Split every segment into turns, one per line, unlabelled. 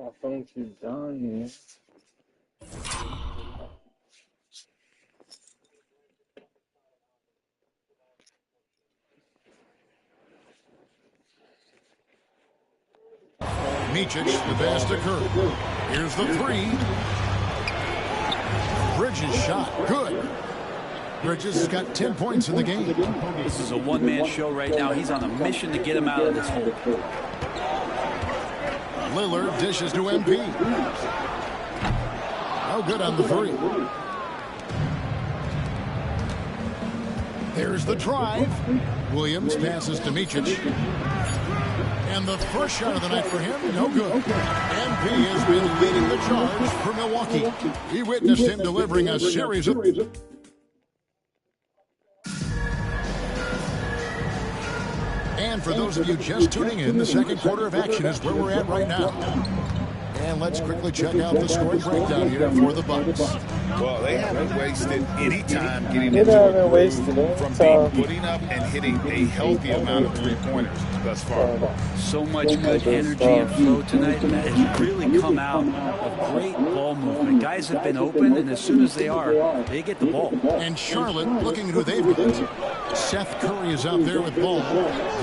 I think you're done.
Micic, the pass to Curry. Here's the three. Bridges shot. Good. Bridges has got 10 points in the game.
This is a one-man show right now. He's on a mission to get him out of this hole.
Lillard dishes to MP. Oh, good on the three. There's the drive. Williams passes to Micic. And the first shot of the night for him, no good. MP has been leading the charge for Milwaukee. He witnessed him delivering a series of... And for those of you just tuning in, the second quarter of action is where we're at right now. And let's quickly check out the scoring breakdown here for the Bucks.
Well, they haven't wasted any time getting into it from putting up and hitting a healthy amount of three-pointers thus far.
So much good energy and flow tonight that has really come out of great ball movement. Guys have been open, and as soon as they are, they get the ball.
And Charlotte, looking at who they've got. Seth Curry is out there with ball.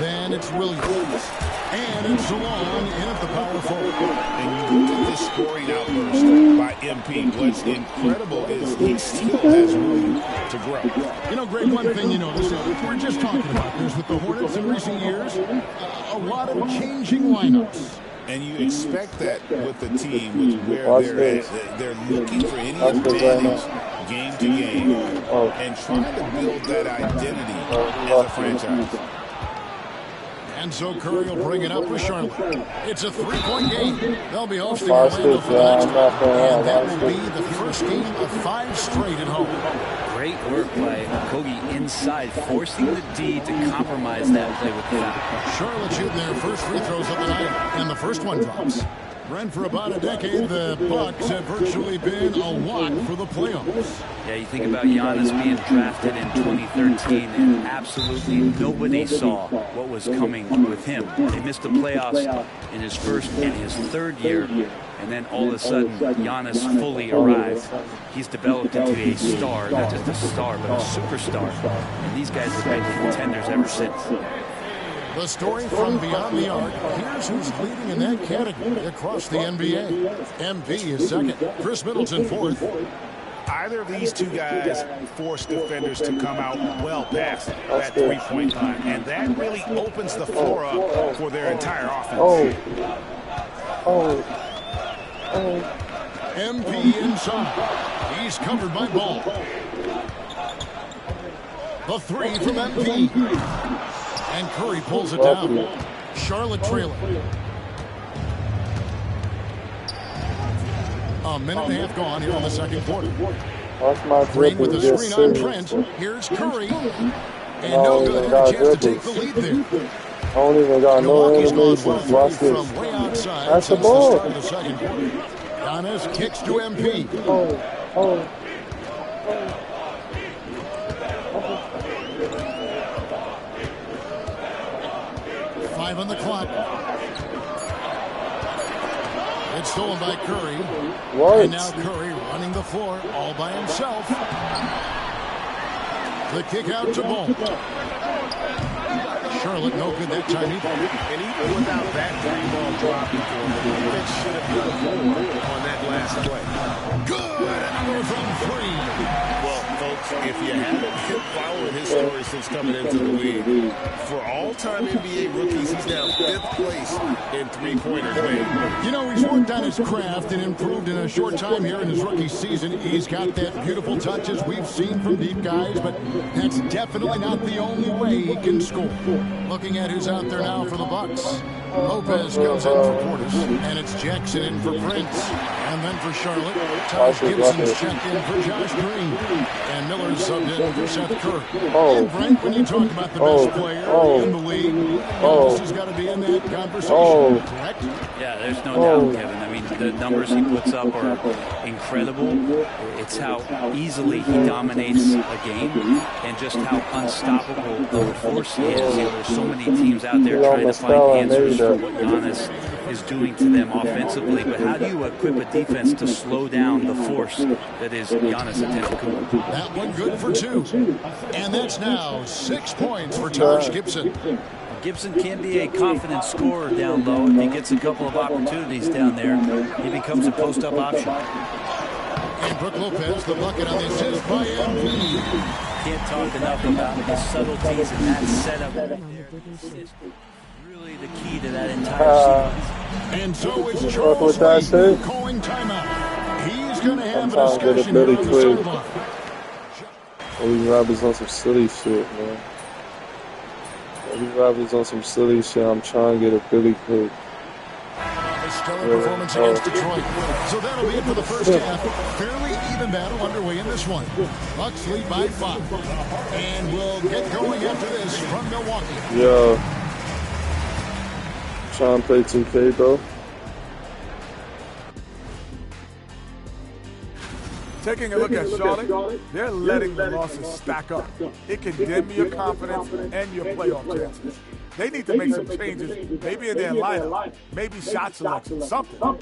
Then it's Williams. And it's long in at the power forward.
And you look at this scoring outburst by MP. What's incredible is he still has room to grow.
You know, Greg, one thing you notice, we're just talking about this with the Hornets in recent years, a lot of changing lineups.
And you expect that with the team, with where they're at. They're looking for any advantage game to game and trying to build that identity as a franchise.
And so Curry will bring it up for Charlotte. It's a three-point game. They'll be hosting Orlando for the next one. And that will be the first game of 5 straight at home.
Great work by Kogi inside, forcing the D to compromise that play with the foul.
Charlotte shooting their first free throws of the night, and the first one drops. Brent, for about a decade, the Bucks have virtually been a lock for the playoffs.
Yeah, you think about Giannis being drafted in 2013, and absolutely nobody saw what was coming with him. They missed the playoffs in his first and his third year, and then all of a sudden, Giannis fully arrived. He's developed into a star, not just a star, but a superstar. And these guys have been contenders ever since.
The story from beyond the arc. Here's who's leading in that category across the NBA. MP is second. Chris Middleton fourth.
Either of these two guys force defenders to come out well past that three-point line, and that really opens the floor up for their entire offense.
MP inside. He's covered by Ball. The three from MP. And Curry pulls it down. Charlotte trailing. A minute and a half gone here in the second quarter. Green with the screen on Trent. Here's Curry. And no good. Had a chance to take the lead there. Milwaukee's gone 1 from way outside since the start of the second quarter. Giannis kicks to MP. 5 on the clock. It's stolen by Curry. And now Curry running the floor all by himself. The kick out to Ball. Charlotte no good that time either.
And even without that ball dropping for him, the defense should have done more on that last play.
Good. Another from 3.
Well, folks, if you haven't been following his story since coming into the league, for all-time NBA rookies, he's now 5th place in three-pointers made.
You know, he's worked on his craft and improved in a short time here in his rookie season. He's got that beautiful touch as we've seen from deep guys, but that's definitely not the only way he can score. Looking at who's out there now for the Bucks. Lopez comes in for Portis, and it's Jackson in for Prince. And then for Charlotte, Taj Gibson's checked in for Josh Green. And Miller's subbed in for Seth Curry. And Brent, when you talk about the best player in the league, this has got to be in that conversation, correct?
Yeah, there's no doubt, Kevin. I mean, the numbers he puts up are incredible. It's how easily he dominates a game and just how unstoppable of a force he is. You know, there's so many teams out there trying to find answers for what Giannis is doing to them offensively, but how do you equip a defense to slow down the force that is Giannis Antetokounmpo?
That one good for 2. And that's now 6 points for Taj Gibson.
Gibson can be a confident scorer down low. If he gets a couple of opportunities down there, he becomes a post-up option.
And Brook Lopez, the bucket on the assist by MP.
Can't talk enough about the subtleties in that setup. It's really the key to that entire series.
And so it's Charles Lee calling timeout. He's going to have a discussion here on the sideline.
These Roberts on some silly shit, man. These Roberts on some silly shit. I'm trying to get a Billy Quick.
A stellar performance against Detroit. So that'll be it for the first half. Fairly even battle underway in this one. Bucks lead by 5. And we'll get going after this from Milwaukee.
Yo. Trying to play 2K, bro.
Taking a look at Charlotte, they're letting the losses stack up. It can dim your confidence and your playoff chances. They need to make some changes, maybe in their lineup, maybe shot selection, something.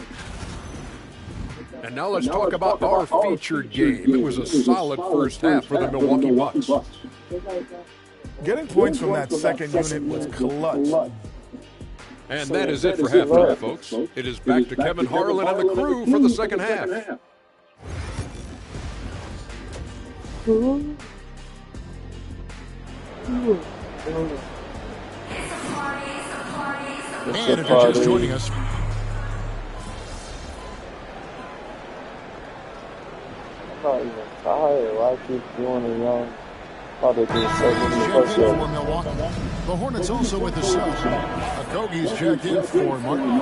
And now let's talk about our featured game. It was a solid first half for the Milwaukee Bucks.
Getting points from that second unit was clutch.
And that is it for halftime, folks. It is back to Kevin Harlan and the crew for the second half.
And if you're just joining us,
I'm not even tired. Why I keep doing it, young? About to do 70 push-ups.
the Hornets also with the sub. Okogie's checked in for Martin.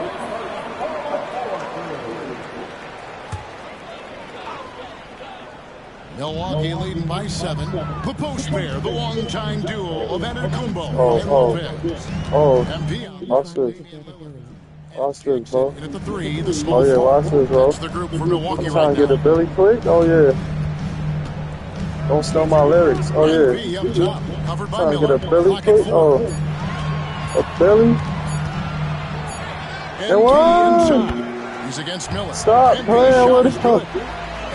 Milwaukee leading by 7. The post pair, the long-time duo of Antetokounmpo and Lopez. MP
Watch this. Watch this, bro.
in at the 3, the small
Oh, yeah, watch this, bro.
That's the group for Milwaukee
I'm
right
trying to get a
now.
Billy Quick. Oh, yeah. Don't steal my lyrics. Oh, yeah.
MP up top, covered by
Trying to get
Miller.
a Billy
Pocket
Quick.
4.
Oh. A Billy.
MP
one.
inside. He's against Miller.
Stop
MP's
playing
shot
with
is
him.
good.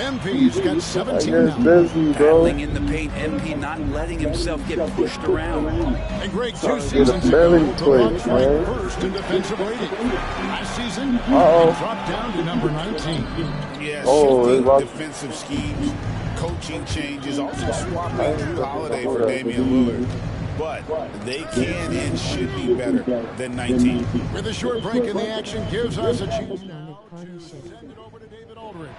MP's got
I
17
get
now.
busy, bro.
Battling in the paint, MP not letting himself get pushed around.
And Greg, 2
Get a
seasons
Billy
ago, the
Quick,
Bucks ranked
man.
first in defensive rating. Last season, they
Uh-oh.
dropped down to number 19.
Yeah,
Oh,
shifting
it's about-
defensive schemes, coaching changes, also swapping Drew Holiday for Damian Lillard. But they can and should be better than 19.
With a short break in the action, gives us a chance now to send it over to David Aldridge.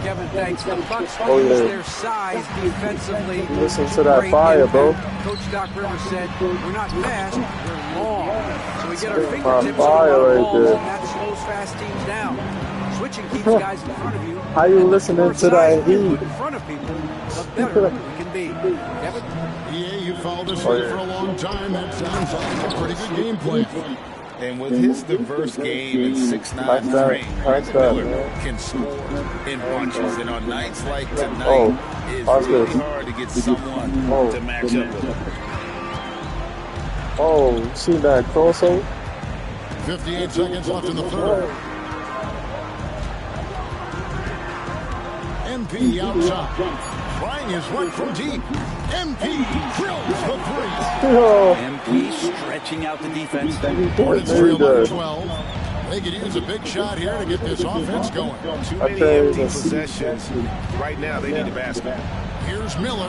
Kevin, thanks. The Bucks
Oh,
use
yeah.
their size defensively.
Listen to that
Great
fire, bro.
impact. Coach Doc Rivers said, we're not fast, we're long. So we get our
My
fingertips on
fire
the
right
balls,
there.
and that slows fast teams down. Switching keeps guys in front of you.
How you
and the
listening
more
to
size
that
we can
heat?
put in front of people, the better we can be. Kevin?
Yeah, you followed this
Oh,
league
yeah.
for a long time. That sounds like a pretty good game plan.
And with his diverse game and 6'9"
Like that.
frame,
Like that,
Miller
man.
can score in bunches. And on nights like tonight,
Oh,
it's
watch
really
this.
hard to get someone
Oh.
to match up with him.
Oh, you see that crossover?
58 seconds left in the third. MP outside. Trying his luck from deep. MP drills the 3.
Yo,
MP stretching out the defense.
Hornets
Very
trail by
good.
12. They could use a big shot here to get this offense going.
Too
I
many
tell you,
empty
this-
possessions. Right now, they need a basket.
Here's Miller.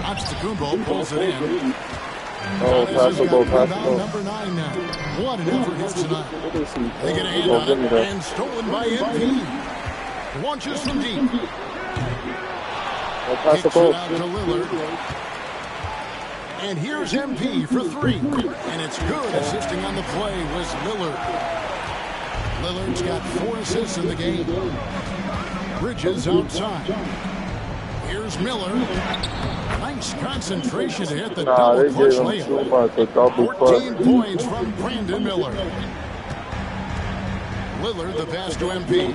Antetokounmpo pulls it in.
Oh,
Giannis
pass
has
the
got
ball, pass the
rebound
ball.
number 9 now. What an effort here tonight. They get a hand
Oh,
on
give me
it
that.
and stolen by MP. Launches from deep.
Oh, pass the
Kicks
ball.
it out to Lillard. And here's MP for 3. And it's good. Assisting on the play was Lillard. Lillard's got 4 assists in the game. Bridges outside. Here's Miller. Nice concentration to hit the
Nah,
double
they
clutch
gave him too
layup.
much. A double
14
clutch.
points from Brandon Miller. Lillard the pass to MP.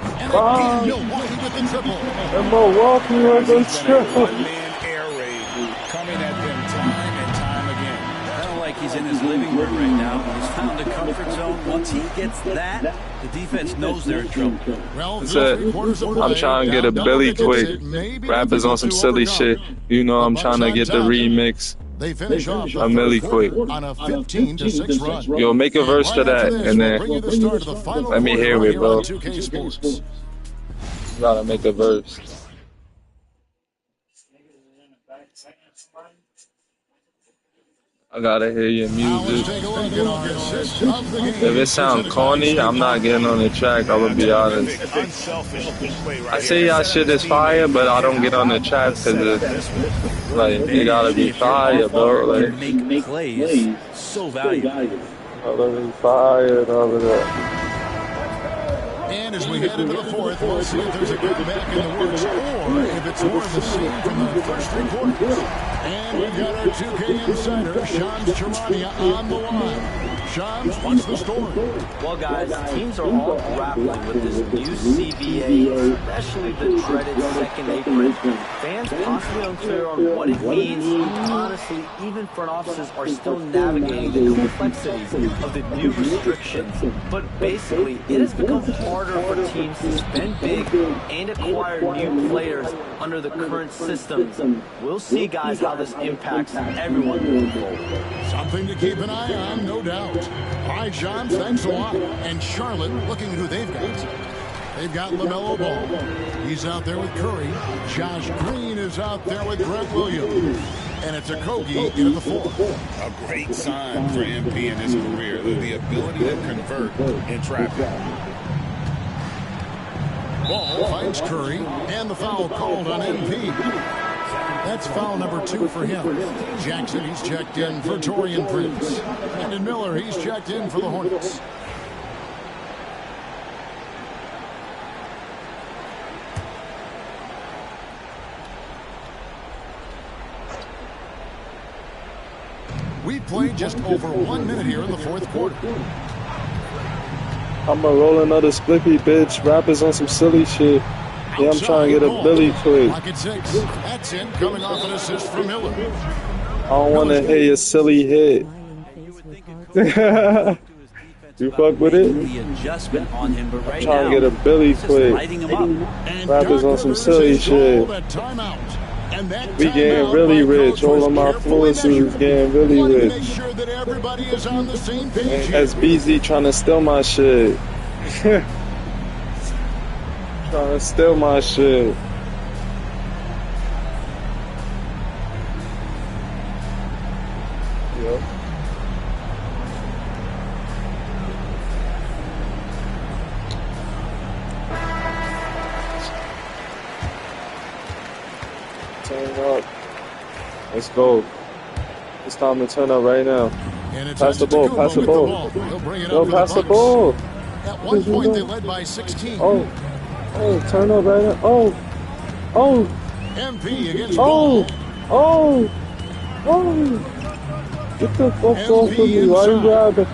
And again, Milwaukee with the triple.
And Milwaukee on the triple.
One-man air raid coming at them time and time again.
Kind of like he's in his living room right now. He's found a comfort zone. Once he gets that, the defense knows they're in trouble.
That's it. I'm trying to get a Billy quick. Rappers on some silly shit. You know I'm trying to get the remix.
They finish off
a Millie quick
on a 15-6 run.
Yo, make a verse to that, and then let me hear it, bro. Gotta make a verse. I gotta hear your music. If it sounds corny, I'm not getting on the track, I will be honest. I say y'all shit is fire, but I don't get on the track because like, it gotta be fire, bro. Like,
make plays so valuable.
Gotta be fire and all of that.
And as we head into the fourth, we'll see if there's a comeback in the works or if it's more of the same from the first three quarters. And we've got our 2K insider, Shams Charania, on the line. Shams, what's the story?
Well, guys, teams are all grappling with this new CBA, especially the dreaded second apron. Fans possibly unclear on what it means. Honestly, even front offices are still navigating the complexities of the new restrictions. But basically, it has become harder for teams to spend big and acquire new players under the current systems. We'll see, guys, how this impacts everyone moving forward.
Something to keep an eye on, no doubt. All right, Shams, thanks a lot. And Charlotte, looking at who they've got. They've got LaMelo Ball. He's out there with Curry. Josh Green is out there with Grant Williams. And it's a Kogi in at the fourth.
A great sign for MP in his career, the ability to convert in traffic.
Ball finds Curry, and the foul called on MP. That's foul number 2 for him. Jackson, he's checked in for Taurean Prince. And Miller, he's checked in for the Hornets. We've played just over 1 minute here in the fourth quarter.
I'ma roll another spliffy, bitch. Rappers on some silly shit. Yeah, I'm trying to get a Billy quick.
That's it, coming off an assist from Miller.
I don't want to hear your silly hit. You fuck with it?
The adjustment on him, but right
I'm trying
now,
to get a Billy quick.
lighting him up.
Rappers on some silly shit. We getting really rich. All of my influencers getting really rich. And SBZ trying to steal my shit. Trying to steal my shit. Yep. Turn up. Let's go. It's time to turn up right now. Pass the ball. Pass the ball. Yo, pass the ball.
At one point, they led by 16.
Oh, turn up right now. Oh.
MP against
Ball. Oh. Get the fuck off of me. Why you grabbing?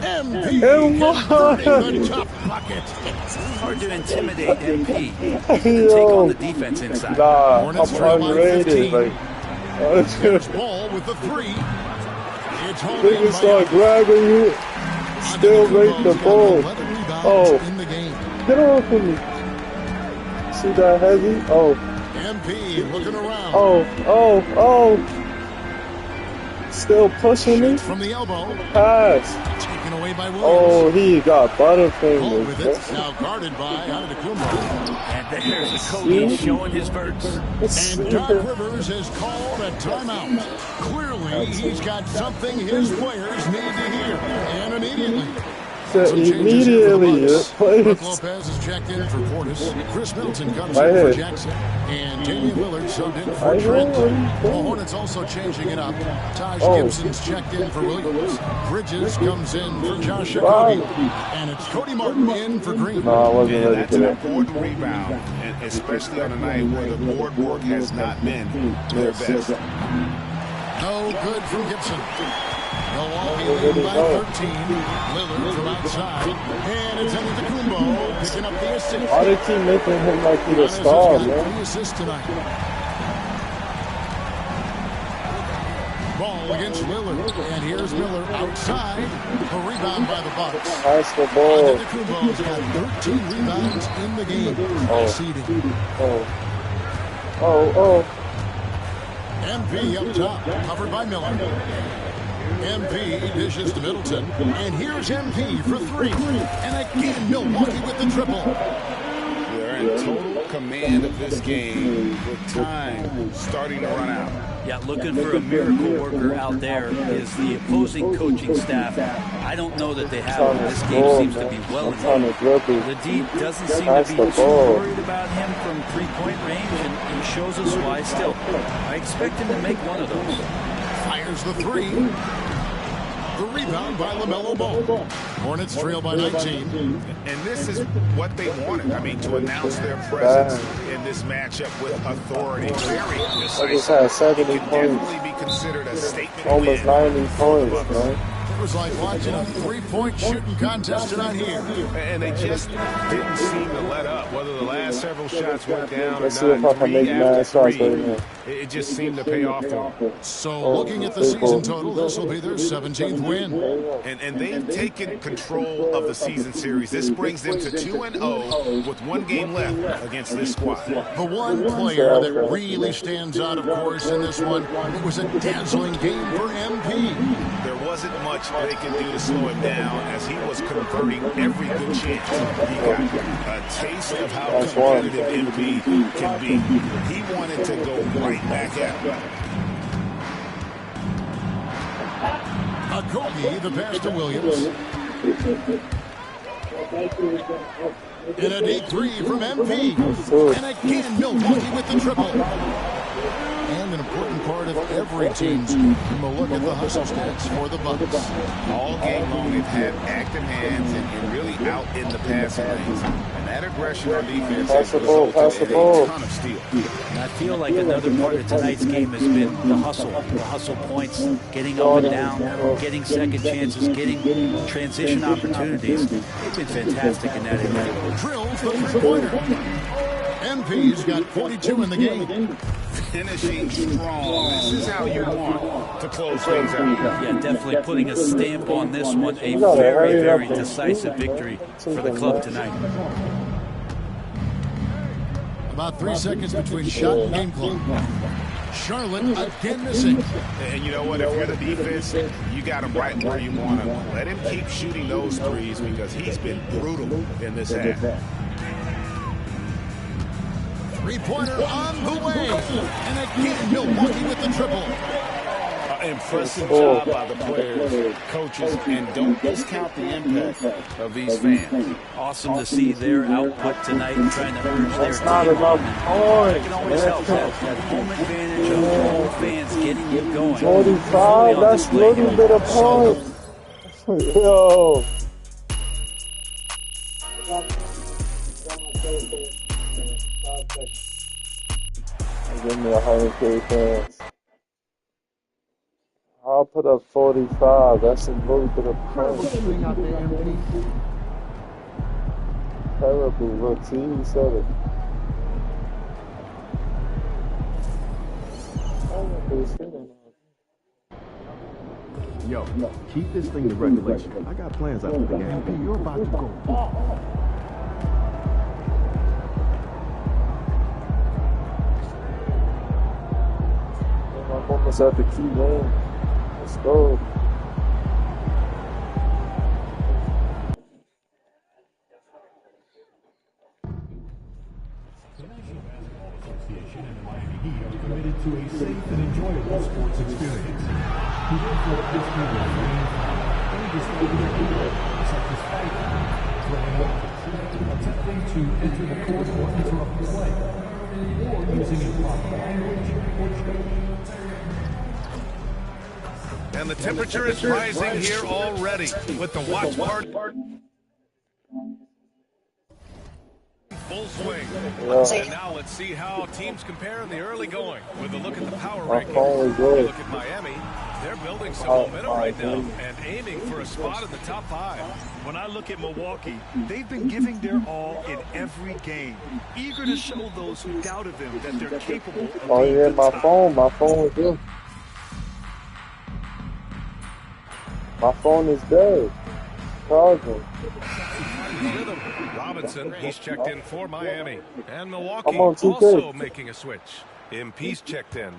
MP
the
top bucket.
It's hard to intimidate MP. To take on the defense inside.
Nah, I'm underrated. Like,
Ball with the 3. It's home.
niggas start grabbing you. Still make the ball. Oh, get off of me. See that heavy? Oh.
MP looking around.
Oh. Still pushing me.
From the elbow.
Pass.
Taken away by Williams.
Oh, he got
Ball
butterfingers.
with it. Now guarded by Antetokounmpo.
And there's Kogi showing his birds.
And Doc Rivers has called a timeout. Clearly, he's got something his players need to hear. And immediately.
Immediately,
Brook Lopez is checked in for Portis. Chris Middleton comes in for Jackson. And Damian Lillard subbed in for Trent. The Hornets also changing it up. Taj Gibson's checked in for Williams. Bridges comes in for Josh Okogie. And it's Cody Martin in for Green.
No, I wasn't ready
That's
for
an
that.
important rebound, and especially on a night where the board work has not been their best.
No good from Gibson. Milwaukee leading by 13. Lillard from outside. And it's Antetokounmpo picking up the assist.
Why they keep making him like he's a star, man?
The assist tonight. ball against Lillard. And here's Miller outside. A rebound by the Bucks.
Pass the ball.
Antetokounmpo's got 13 rebounds in the game. MP up top, covered by Miller. MP dishes to Middleton. And here's MP for three. And again, Milwaukee with the triple.
They're in total command of this game with time starting to run out.
Yeah, looking for a miracle worker out there is the opposing coaching staff. I don't know that they have him. This game seems to be well in hand. Ladid doesn't seem to be too worried about him from three-point range, and he shows us why still. I expect him to make one of those.
Fires the three. The rebound by LaMelo Ball. Hornets trail by 19.
And this is what they wanted. I mean, to announce their presence in this matchup with authority. Very decisive.
I just had 70
It
points.
definitely be considered a statement
Almost
win.
90 points, man.
It was like watching a three-point shooting contest tonight here.
And they just didn't seem to let up. Whether the last several shots went down or
Let's see if I
not,
can make
three
mad
after
shots
three,
right now.
it just seemed to pay off for them.
So looking at the season total, this will be their 17th win.
And they've taken control of the season series. This brings them to 2-0 with one game left against this squad.
The one player that really stands out, of course, in this one, it was a dazzling game for MP.
There wasn't much they could do to slow him down as he was converting every good chance. He got a taste of how competitive MP can be. He wanted to go right back at him.
Akogi, the pass to Williams. And a deep three from MP. And again, Milwaukee with the triple. And an important part of every team's game. We'll look at the hustle stats for the Bucks.
All game long, they've had active hands and really out in the passing lanes. And that aggression on defense has resulted in a ton of steals.
And I feel like another part of tonight's game has been the hustle points, getting up and down, getting second chances, getting transition opportunities. They've been fantastic in that area.
Drills the three-pointer. MP's got 42 in the game.
Finishing strong. This is how you want to close things out.
Yeah, definitely putting a stamp on this one. A very, very decisive victory for the club tonight.
About 3 seconds between shot and game clock. Charlotte again missing.
And you know what? If you're the defense, you got him right where you want him. Let him keep shooting those threes because he's been brutal in this half.
Three-pointer on the way. And again, Milwaukee with the triple.
Impressive job by the players, coaches, and don't discount the impact of these fans.
Awesome to see their output tonight and trying to urge their team.
Not enough
It
points.
can always help that home advantage of home fans getting you going.
45, that's a little bit of points. Yo. Give me 100K fans. I'll put up 45. That's a little bit of points. Terrible. Look, see, he said it.
Yo, keep this thing to regulation. I got plans after the game. You're about to go.
I'm almost at the key game. Let's go.
Association and the Miami Heat are committed to a safe and enjoyable sports experience. We therefore discount any disclosure such as fighting, throwing up, attempting to enter the court or interrupt play, or using improper language or gesture.
And the temperature is rising here already with the watch party. Full swing. And now let's see how teams compare in the early going. With a look at the power rankings, look at Miami. They're building some momentum right now and aiming for a spot in the top 5.
When I look at Milwaukee, they've been giving their all in every game, eager to show those who doubted them that they're capable of
Oh
being
yeah,
the
my
top.
phone was good. My phone is dead. Charging.
Robinson, he's checked in for Miami. And Milwaukee also making a switch. MP's checked in.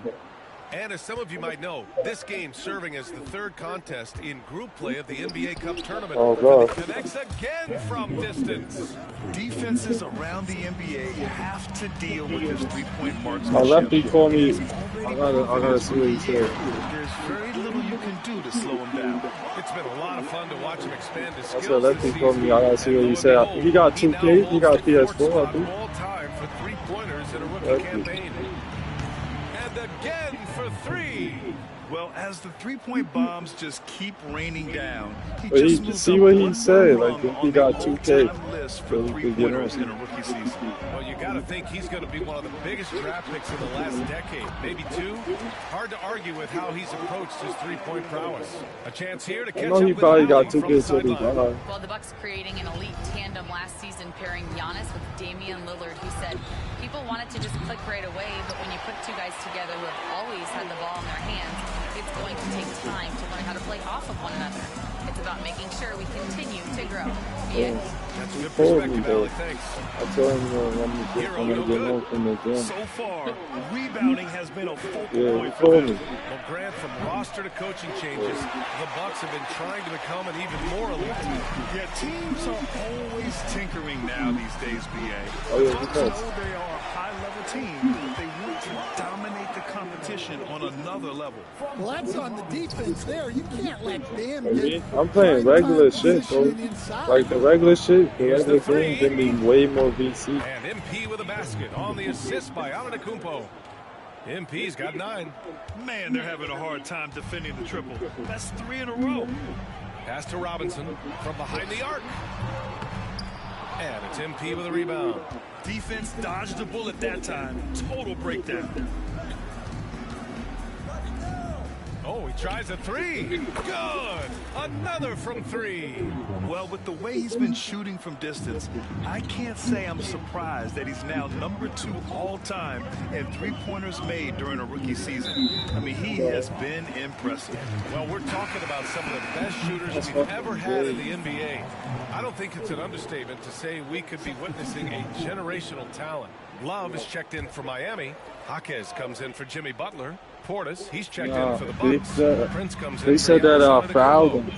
And as some of you might know, this game serving as the third contest in group play of the NBA Cup tournament.
Oh, God.
Connects again from distance.
Defenses around the NBA have to deal with this three-point marksmanship.
My lefty told me, I gotta see what he said.
There's very little you can do to slow him down.
It's been a lot of fun to watch him expand his skills.
That's what lefty told me. I gotta see what he said. I think he got 2K, he got PS4, I think.
All time for three-pointers in a rookie campaign. And again for three.
Well, as the three-point bombs just keep raining down,
he see what he said. Like if he got 2K,
for three-pointers in a rookie season.
Well, you got to think he's going to be one of the biggest draft picks in the last decade, maybe two. Hard to argue with how he's approached his three-point prowess. A chance here to catch up with
he probably got 2K
so
Well, the Bucks creating an elite tandem last season, pairing Giannis with Damian Lillard, who said people want it to just click right away, but when you put two guys together who have always had the ball in their hands, it's going to take time to learn how to play off of one another. It's about making sure we continue to grow.
Yeah.
That's a good perspective, Allie. Thanks.
I told him I'm gonna get more from the gym.
So far, rebounding has been a focal point
for
them.
me.
Well, Grant, from roster to coaching changes, the Bucks have been trying to become an even more elite team.
Yeah, teams are always tinkering now these days, BA.
Oh, yeah,
Although they are a high-level team, they want to dominate the competition on another level.
Well, that's on the defense there. You can't let them get
I'm playing regular shit, bro. Like the regular shit, the regular game give me way more VC.
And MP with a basket on the assist by Antetokounmpo. MP's got 9.
Man, they're having a hard time defending the triple. That's 3 in a row.
Pass to Robinson from behind the arc. And it's MP with a rebound.
Defense dodged a bullet that time. Total breakdown.
Oh, he tries a 3. Good. Another from 3.
Well, with the way he's been shooting from distance, I can't say I'm surprised that he's now number 2 all-time in three-pointers made during a rookie season. I mean, he has been impressive.
Well, we're talking about some of the best shooters we've ever had in the NBA. I don't think it's an understatement to say we could be witnessing a generational talent. Love is checked in for Miami. Jaquez comes in for Jimmy Butler. Portis, he's checked in for the Bucks. Prince comes in.
They said that fouled him.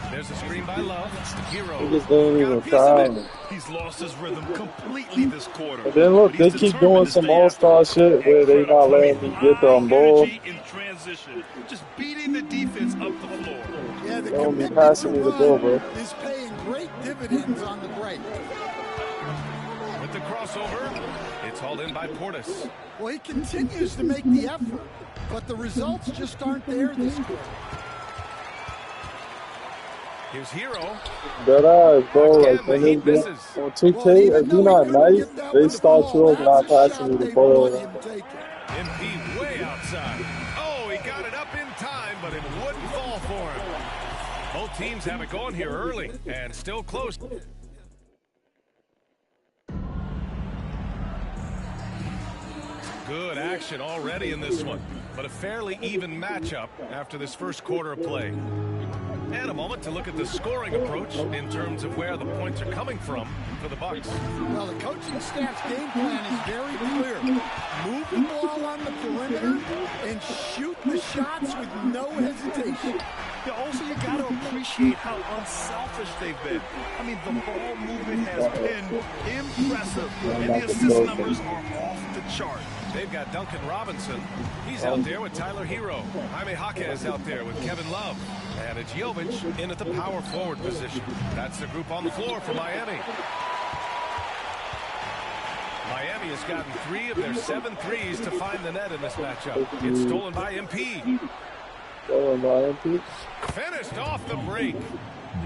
There's a screen by Love. Hero.
He just didn't even foul him.
He's lost his rhythm completely this quarter.
But then look, they keep doing some all-star shit where they not letting me get the ball.
In transition, just beating the defense up the floor.
Yeah, the
don't be passing me the ball, bro.
Is paying great dividends on the break.
With the crossover, it's hauled in by Portis.
Well, he continues to make the effort, but the results just aren't there this quarter.
Here's Hero.
That eyes, bro. Like when they get on 2K, if you're not nice, they start you off not passing me the ball.
MP way outside. Oh, he got it up in time, but it wouldn't fall for him. Both teams have it going here early and still close. Good action already in this one, but a fairly even matchup after this first quarter of play. And a moment to look at the scoring approach in terms of where the points are coming from for the Bucks.
Well, the coaching staff's game plan is very clear. Move the ball on the perimeter and shoot the shots with no hesitation.
Yeah, also, you got to appreciate how unselfish they've been. I mean, the ball movement has been impressive, and the assist numbers are off the chart.
They've got Duncan Robinson. He's out there with Tyler Hero. Jaime Jaquez out there with Kevin Love. And it's Jovic in at the power forward position. That's the group on the floor for Miami. Miami has gotten 3 of their 7 threes to find the net in this matchup. It's stolen by MP.
Stolen by MP.
Finished off the break.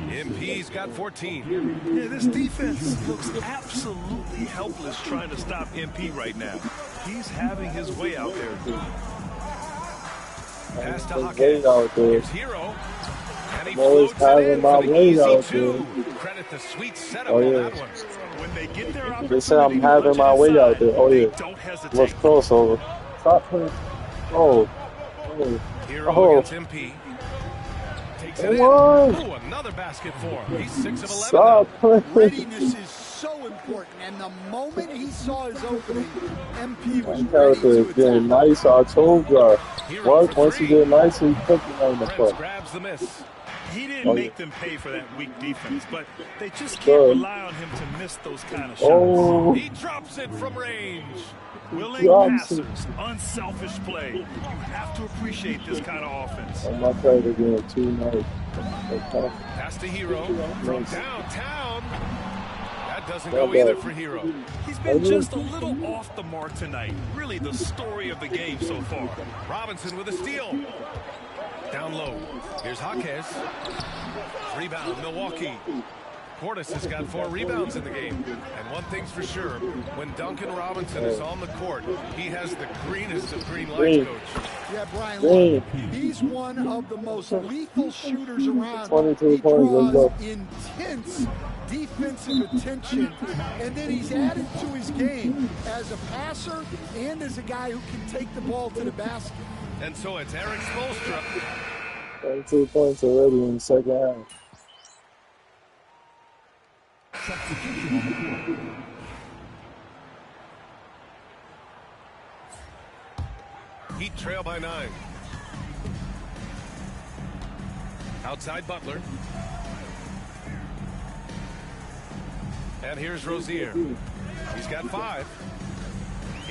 MP's got 14.
Yeah, this defense looks absolutely helpless trying to stop MP right now. He's having his way out there.
Pass to Jaquez. Here's Hero. And he floats it in for the easy 2. Credit the sweet setup on that one.
When they get their opportunity,
they say I'm having my way out there. Oh, yeah. What's crossover? Stop playing. Oh.
Hero against MP. makes it in. Ooh, another basket for him. He's 6 of 11.
Readiness is so important, and the moment he saw his opening, MP was
ready to attack. Getting nice, I told you. Once you get nice, he cooking on the play.
Grabs the miss.
He didn't make them pay for that weak defense, but they just can't rely on him to miss those kind of shots.
He drops it from range.
Willing passers, unselfish play. You have to appreciate this kind of offense.
I'm not trying to get too nice.
Pass to Hero from downtown. That doesn't go either for Hero.
He's been just a little off the mark tonight. Really the story of the game so far.
Robinson with a steal. Down low. Here's Jaquez. Rebound, Milwaukee. Portis has got 4 rebounds in the game. And one thing's for sure, when Duncan Robinson is on the court, he has the greenest of green lights, Coach.
Yeah, Brian, look, he's one of the most lethal shooters around. He draws intense defensive attention, and then he's added to his game as a passer and as a guy who can take the ball to the basket.
And so it's Eric Spoelstra.
22 points already in the second half.
Heat trail by 9. Outside Butler. And here's Rozier. He's got 5.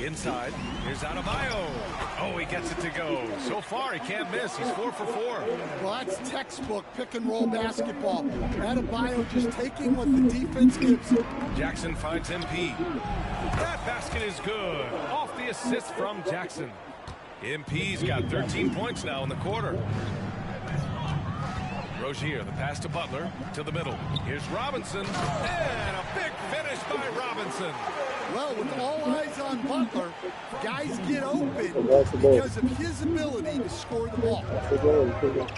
Inside, here's Adebayo. Oh, he gets it to go. So far, he can't miss. He's 4 for 4.
Well, that's textbook pick-and-roll basketball. Adebayo just taking what the defense gives him.
Jackson finds MP. That basket is good. Off the assist from Jackson. MP's got 13 points now in the quarter. Rozier, the pass to Butler, to the middle. Here's Robinson, and a big finish by Robinson.
Well, with all eyes on Butler, guys get open because of his ability to score the ball.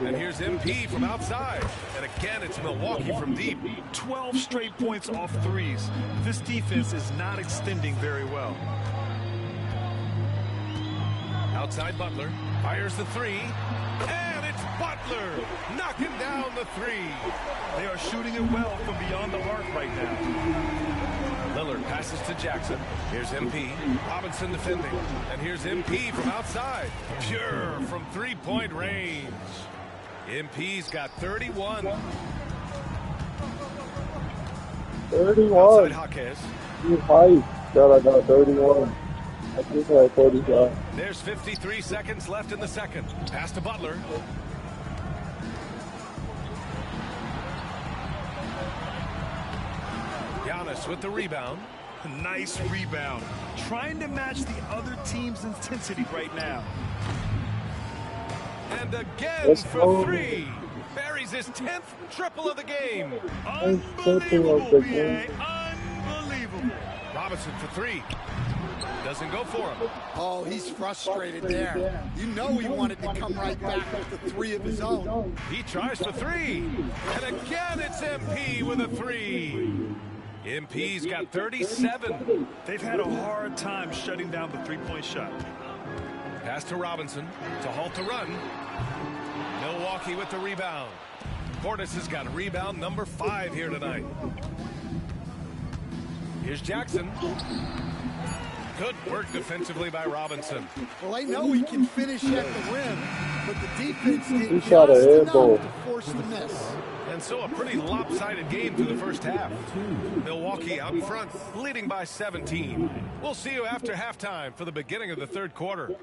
And here's MP from outside. And again, it's Milwaukee from deep.
12 straight points off threes. This defense is not extending very well.
Outside Butler, fires the 3. And it's Butler knocking down the 3.
They are shooting it well from beyond the arc right now.
Lillard passes to Jackson. Here's MP. Robinson defending. And here's MP from outside. Pure from 3-point range. MP's got 31.
31.
Outside Jaquez.
You hype that I got 31. I think I had 45.
There's 53 seconds left in the second. Pass to Butler. Giannis with the rebound.
Nice rebound. Trying to match the other team's intensity right now.
And again for 3. Buries his 10th triple of the game.
Unbelievable, BA. Unbelievable.
Robinson for 3. Doesn't go for him.
Oh, he's frustrated there. You know he wanted to come right back with the 3 of his own.
He tries for 3. And again, it's MP with a 3. MP's got 37.
They've had a hard time shutting down the 3-point shot.
Pass to Robinson to halt the run. Milwaukee with the rebound. Portis has got rebound number 5 here tonight. Here's Jackson. Good work defensively by Robinson.
Well, I know he can finish at the rim, but the defense did just enough to force the miss.
And so a pretty lopsided game through the first half. Milwaukee out in front, leading by 17. We'll see you after halftime for the beginning of the third quarter.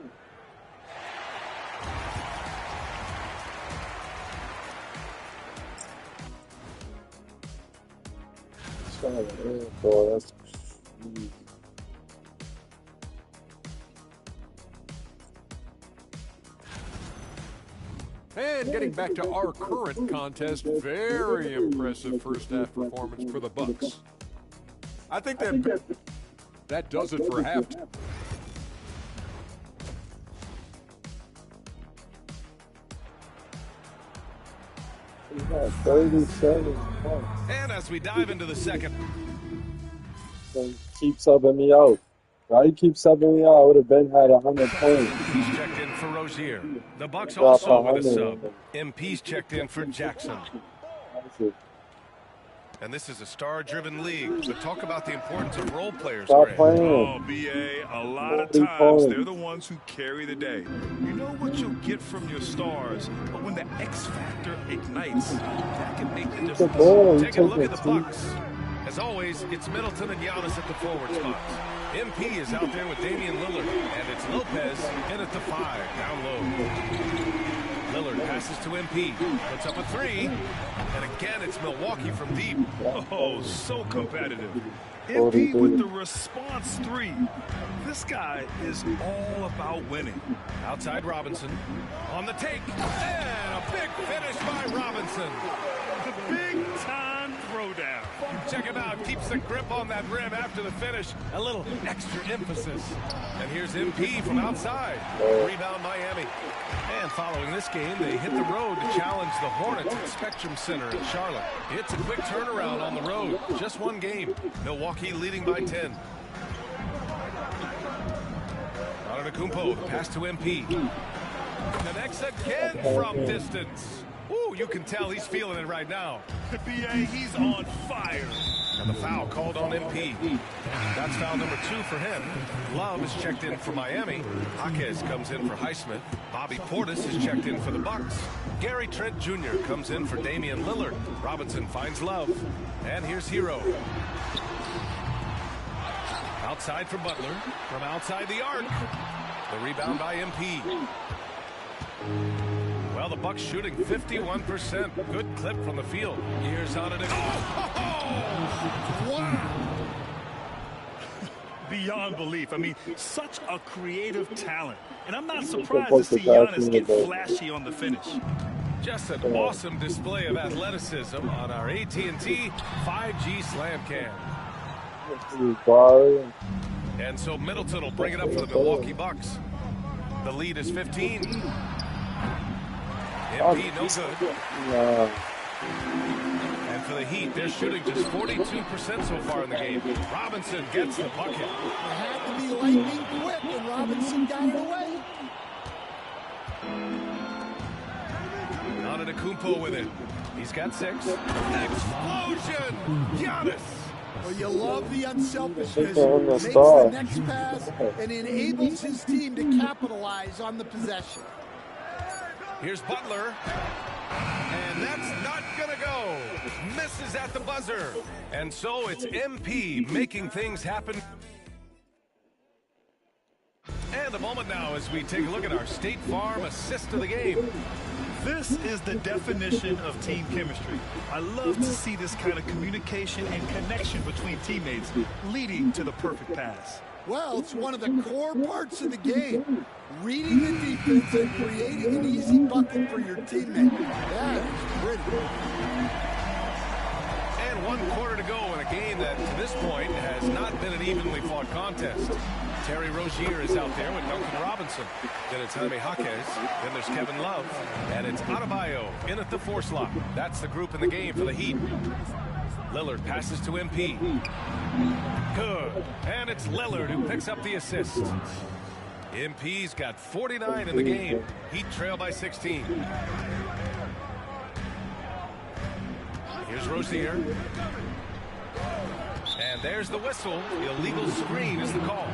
That's
And getting back to our current contest, very impressive first half performance for the Bucks.
I think
that does it for halftime.
He got 37 points.
And as we dive into the second.
Keep subbing me out. Why you keep subbing me out? I would have been had 100 points.
He's checked in for Rozier. The Bucks also with a sub. MP's checked in for Jackson. And this is a star-driven league, but talk about the importance of role players.
Oh, B.A., a lot of times they're the ones who carry the day. You know what you'll get from your stars, but when the X factor ignites, that can make the difference.
Take a look at the Bucks. As always, it's Middleton and Giannis at the forward spots. MP is out there with Damian Lillard, and it's Lopez in at the 5, down low. Lillard passes to MP, puts up a 3, and again it's Milwaukee from deep.
Oh, so competitive. MP with the response 3. This guy is all about winning.
Outside Robinson, on the take, and a big finish by Robinson.
The big-time throwdown.
Check him out, keeps the grip on that rim after the finish. A little extra emphasis. And here's MP from outside. Rebound Miami. And following this game, they hit the road to challenge the Hornets at Spectrum Center in Charlotte. It's a quick turnaround on the road. Just one game. Milwaukee leading by 10. Antetokounmpo, the pass to MP. Connects again from distance. Ooh, you can tell he's feeling it right now.
B.A., he's on fire.
And the foul called on MP. That's foul number 2 for him. Love is checked in for Miami. Jaquez comes in for Highsmith. Bobby Portis is checked in for the Bucks. Gary Trent Jr. comes in for Damian Lillard. Robinson finds Love. And here's Hero. Outside for Butler. From outside the arc. The rebound by MP. Well, the Bucks shooting 51%. Good clip from the field. Here's Antetokounmpo.
Wow. Beyond belief. I mean, such a creative talent. And I'm not surprised to see Giannis get flashy on the finish.
Just an awesome display of athleticism on our AT&T 5G Slam Cam. And so Middleton will bring it up for the Milwaukee Bucks. The lead is 15. MP no good. And for the Heat, they're shooting just 42% so far in the game. Robinson gets the bucket.
It had to be lightning quick, and Robinson got it away.
Antetokounmpo with it. He's got 6. Explosion! Giannis!
Well, you love the unselfishness. Makes the next pass and enables his team to capitalize on the possession.
Here's Butler. And that's not going to go. Misses at the buzzer. And so it's MP making things happen. And a moment now as we take a look at our State Farm assist of the game.
This is the definition of team chemistry. I love to see this kind of communication and connection between teammates leading to the perfect pass.
Well, it's one of the core parts of the game. Reading the defense and creating an easy bucket for your teammate. That is pretty.
And 1 quarter to go in a game that, to this point, has not been an evenly fought contest. Terry Rozier is out there with Duncan Robinson. Then it's Jaime Jaquez. Then there's Kevin Love. And it's Adebayo in at the 4 slot. That's the group in the game for the Heat. Lillard passes to MP. Good. And it's Lillard who picks up the assist. MP's got 49 in the game. Heat trail by 16. Here's Rozier. And there's the whistle. The illegal screen is the call.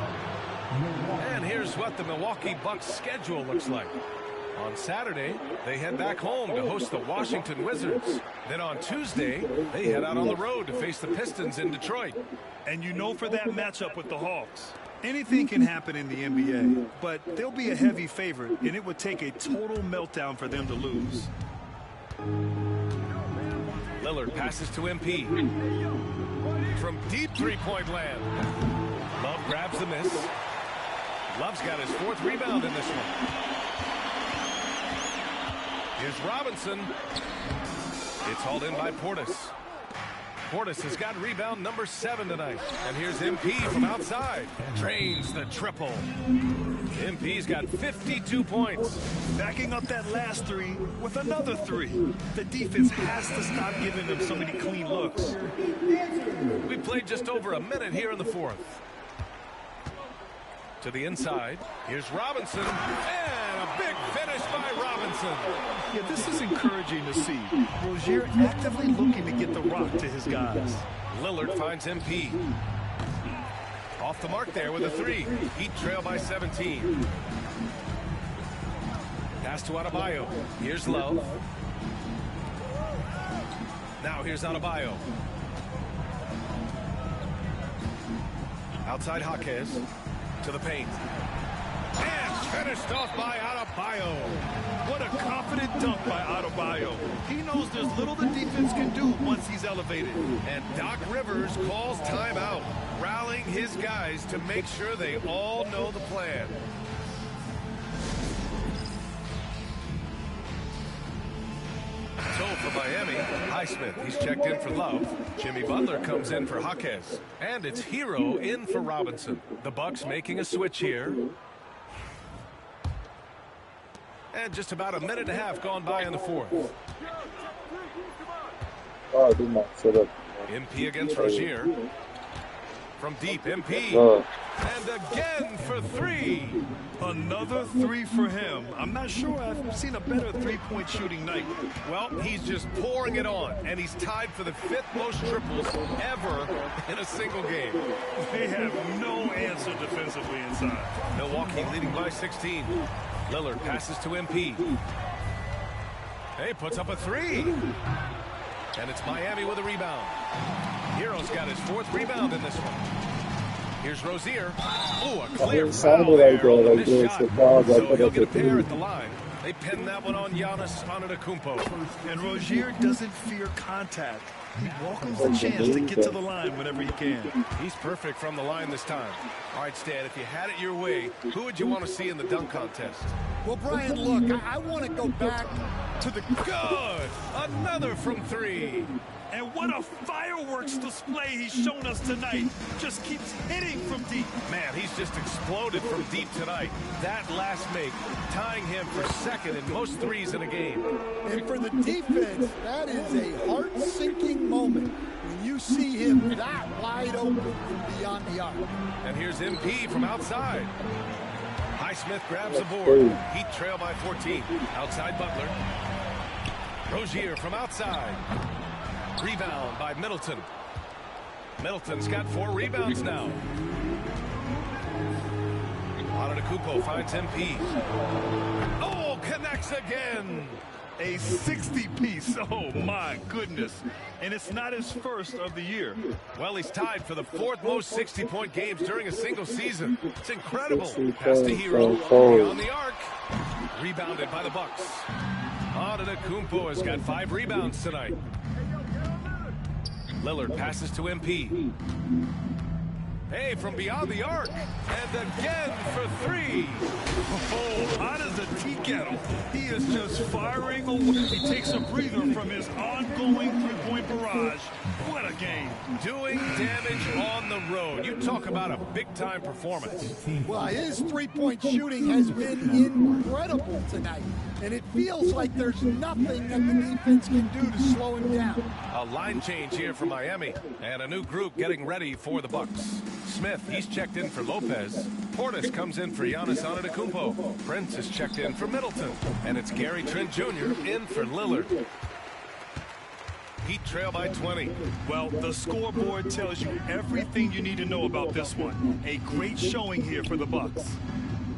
And here's what the Milwaukee Bucks schedule looks like. On Saturday, they head back home to host the Washington Wizards. Then on Tuesday, they head out on the road to face the Pistons in Detroit.
And you know, for that matchup with the Hawks, anything can happen in the NBA, but they'll be a heavy favorite, and it would take a total meltdown for them to lose.
Lillard passes to MP. From deep three-point land. Love grabs the miss. Love's got his 4th rebound in this one. Here's Robinson. It's hauled in by Portis. Portis has got rebound number 7 tonight. And here's MP from outside. Drains the triple. MP's got 52 points.
Backing up that last 3 with another 3. The defense has to stop giving them so many clean looks.
We played just over a minute here in the 4th. To the inside. Here's Robinson. And a big finish by Robinson.
Yeah, this is encouraging to see. Rozier actively looking to get the rock to his guys.
Lillard finds MP. Off the mark there with a 3. Heat trail by 17. Pass to Adebayo. Here's Love. Now here's Adebayo. Outside Jaquez. To the paint. And finished off by Adebayo.
What a confident dunk by Adebayo. He knows there's little the defense can do once he's elevated.
And Doc Rivers calls timeout, rallying his guys to make sure they all know the plan. So for Miami, Highsmith, he's checked in for Love. Jimmy Butler comes in for Jaquez. And it's Hero in for Robinson. The Bucks making a switch here. And just about a minute and a half gone by in the fourth.
Oh, I did not set up.
MP against Rozier. From deep, MP. And again for 3.
Another 3 for him. I'm not sure I've seen a better three-point shooting night.
Well, he's just pouring it on, and he's tied for the 5th most triples ever in a single game.
They have no answer defensively inside.
Milwaukee leading by 16. Lillard passes to MP. Hey, puts up a 3. And it's Miami with a rebound. Hero's got his 4th rebound in this one. Here's Rozier. Oh, a clear foul there on the missed shot. So he'll get a pair at the line. They pin that one on Giannis Antetokounmpo.
And Rozier doesn't fear contact. He welcomes the chance to get to the line whenever he can.
He's perfect from the line this time. All right, Stan, if you had it your way, who would you want to see in the dunk contest?
Well, Brian, look, I want to go back to the...
Good! Another from 3.
And what a fireworks display he's shown us tonight. Just keeps hitting from deep.
Man, he's just exploded from deep tonight. That last make, tying him for 2nd in most threes in a game.
And for the defense, that is a heart-sinking moment when you see him that wide open from beyond the arc.
And here's MP from outside. Highsmith grabs the board. Heat trail by 14. Outside Butler. Rozier from outside. Rebound by Middleton. Middleton's got 4 rebounds now. Antetokounmpo finds MP. Oh, connects again.
A 60-piece. Oh, my goodness. And it's not his first of the year.
Well, he's tied for the 4th most 60-point games during a single season. It's incredible. Pass to Hero. On the arc. Rebounded by the Bucks. Antetokounmpo has got 5 rebounds tonight. Lillard passes to MP. Hey, from beyond the arc. And again for 3.
Oh, hot as a tea kettle. He is just firing away. He takes a breather from his ongoing three-point barrage. What a game.
Doing damage on the road. You talk about a big-time performance.
Well, his three-point shooting has been incredible tonight. And it feels like there's nothing that the defense can do to slow him down.
A line change here for Miami. And a new group getting ready for the Bucks. Smith, he's checked in for Lopez. Portis comes in for Giannis Antetokounmpo. Prince is checked in for Middleton. And it's Gary Trent Jr. in for Lillard. Heat trail by 20.
Well, the scoreboard tells you everything you need to know about this one. A great showing here for the Bucks.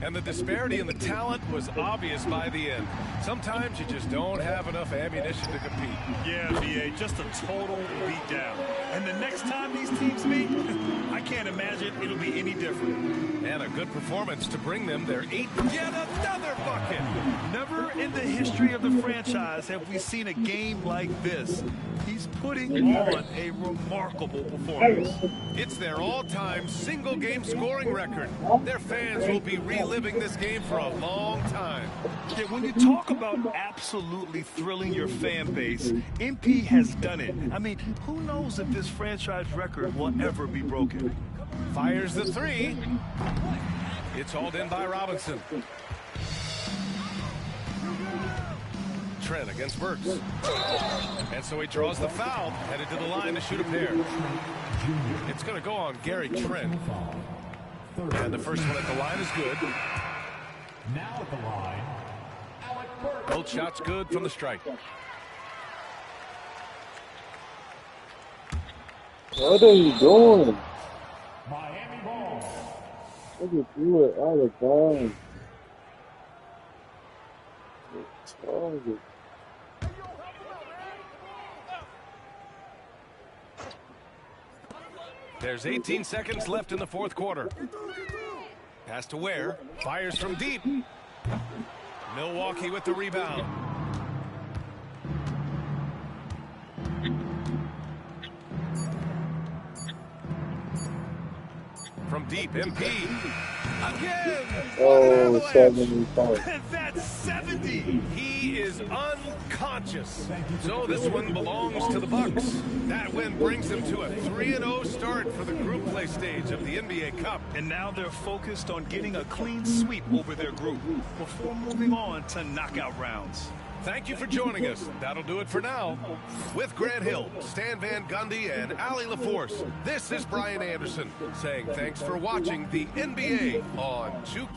And the disparity in the talent was obvious by the end. Sometimes you just don't have enough ammunition to compete.
Yeah, B.A., just a total beatdown. And the next time these teams meet, I can't imagine it'll be any different.
And a good performance to bring them their 8th. Yet another bucket.
Never in the history of the franchise have we seen a game like this. He's putting on a remarkable performance.
It's their all-time single-game scoring record. Their fans will be reliving this game for a long time.
Yeah, when you talk about absolutely thrilling your fan base, MP has done it. I mean, who knows if this franchise record will ever be broken?
Fires the 3. It's hauled in by Robinson. Trent against Burks. And so he draws the foul, headed to the line to shoot a pair. It's going to go on Gary Trent.
And the first one at the line is good.
Now at the line, Alec Burks.
Both shots good from the strike.
What are you doing?
Miami ball.
Look at you at all the time.
There's 18 seconds left in the fourth quarter. Pass to Ware. Fires from deep. Milwaukee with the rebound. From deep, MP. Again!
Oh, 75.
That's 70. He is unconscious. So this one belongs to the Bucks. That win brings them to a 3-0 start for the group play stage of the NBA Cup.
And now they're focused on getting a clean sweep over their group before moving on to knockout rounds.
Thank you for joining us. That'll do it for now. With Grant Hill, Stan Van Gundy, and Ali LaForce, this is Brian Anderson saying thanks for watching the NBA on Juke.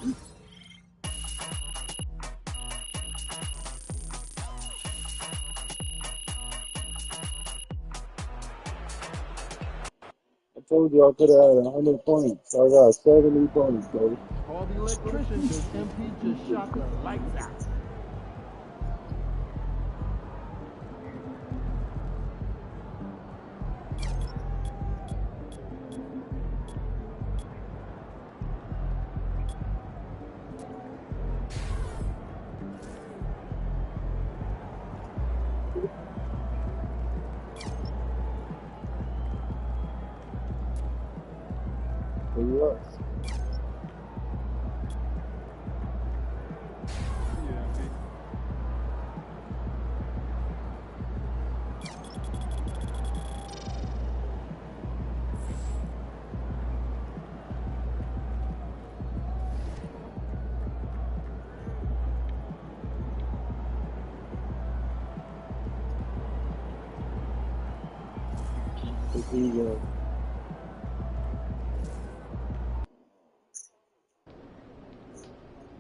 I told you I could have had 100 points. I got 70 points, baby.
Call the electrician because MP just shot the lights out.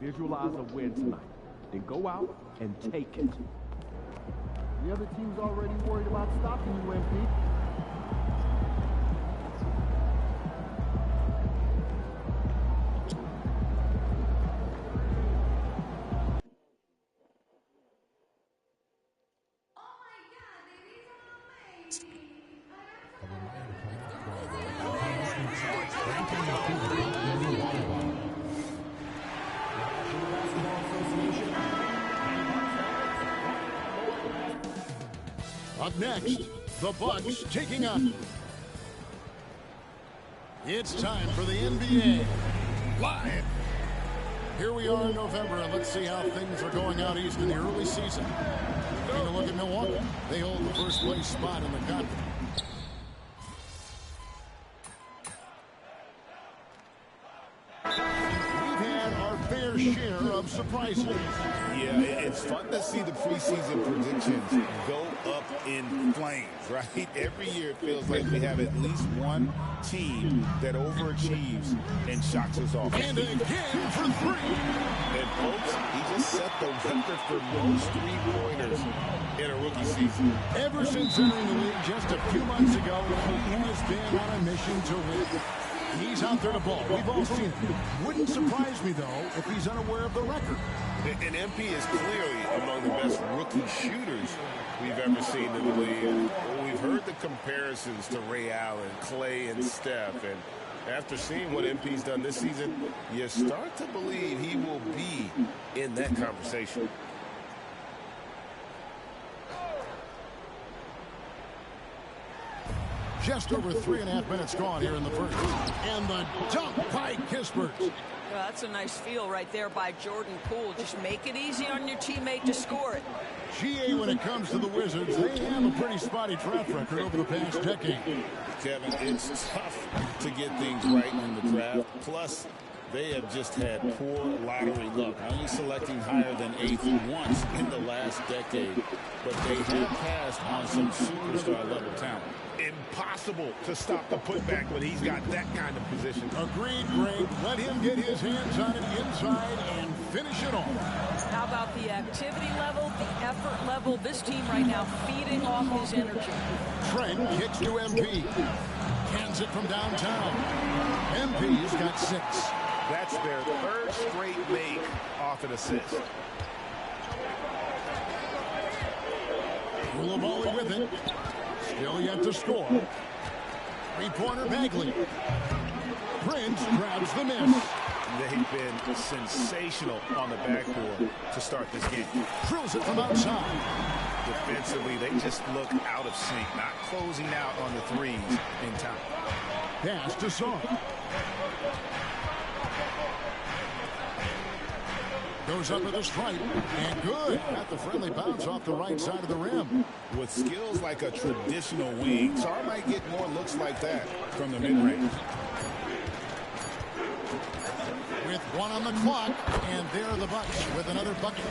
Visualize a win tonight, then go out and take it. The other team's already worried about stopping you, MP.
Up next, the Bucks taking on. It's time for the NBA Live. Here we are in November, and let's see how things are going out east in the early season. Taking a look at Milwaukee. They hold the first place spot in the conference. Fair share of surprises.
Yeah, it's fun to see the preseason predictions go up in flames, right? Every year it feels like we have at least one team that overachieves and shocks us off.
And again for three.
And folks, he just set the record for most three-pointers in a rookie season.
Ever since entering the league just a few months ago, he has been on a mission to win. He's out there to ball. We've all seen it. Wouldn't surprise me, though, if he's unaware of the record.
And MP is clearly among the best rookie shooters we've ever seen in the league. We've heard the comparisons to Ray Allen, Clay, and Steph. And after seeing what MP's done this season, you start to believe he will be in that conversation.
Just over 3.5 minutes gone here in the first. And the dunk by Kispert.
That's a nice feel right there by Jordan Poole. Just make it easy on your teammate to score it.
GA, when it comes to the Wizards, they have a pretty spotty track record over the past decade.
Kevin, it's tough to get things right in the draft. Plus, they have just had poor lottery luck, only selecting higher than 8th once in the last decade. But they have passed on some superstar level talent.
In
impossible to stop the putback when he's got that kind of position.
Agreed, Greg. Let him get his hands on it inside and finish it off.
How about the activity level, the effort level? This team right now feeding off his energy.
Trent kicks to MP. Hands it from downtown. MP's got 6.
That's their 3rd straight make off an assist.
Koulibaly with it. Still yet to score. 3-pointer Bagley. Prince grabs the miss.
They've been sensational on the backboard to start this game.
Drills it from outside.
Defensively, they just look out of sync, not closing out on the threes in time.
Pass to Song. Goes up with a stripe, and good. Got the friendly bounce off the right side of the rim.
With skills like a traditional wing, Sar might get more looks like that from the mid-range.
With 1 on the clock, and there are the Bucks with another bucket.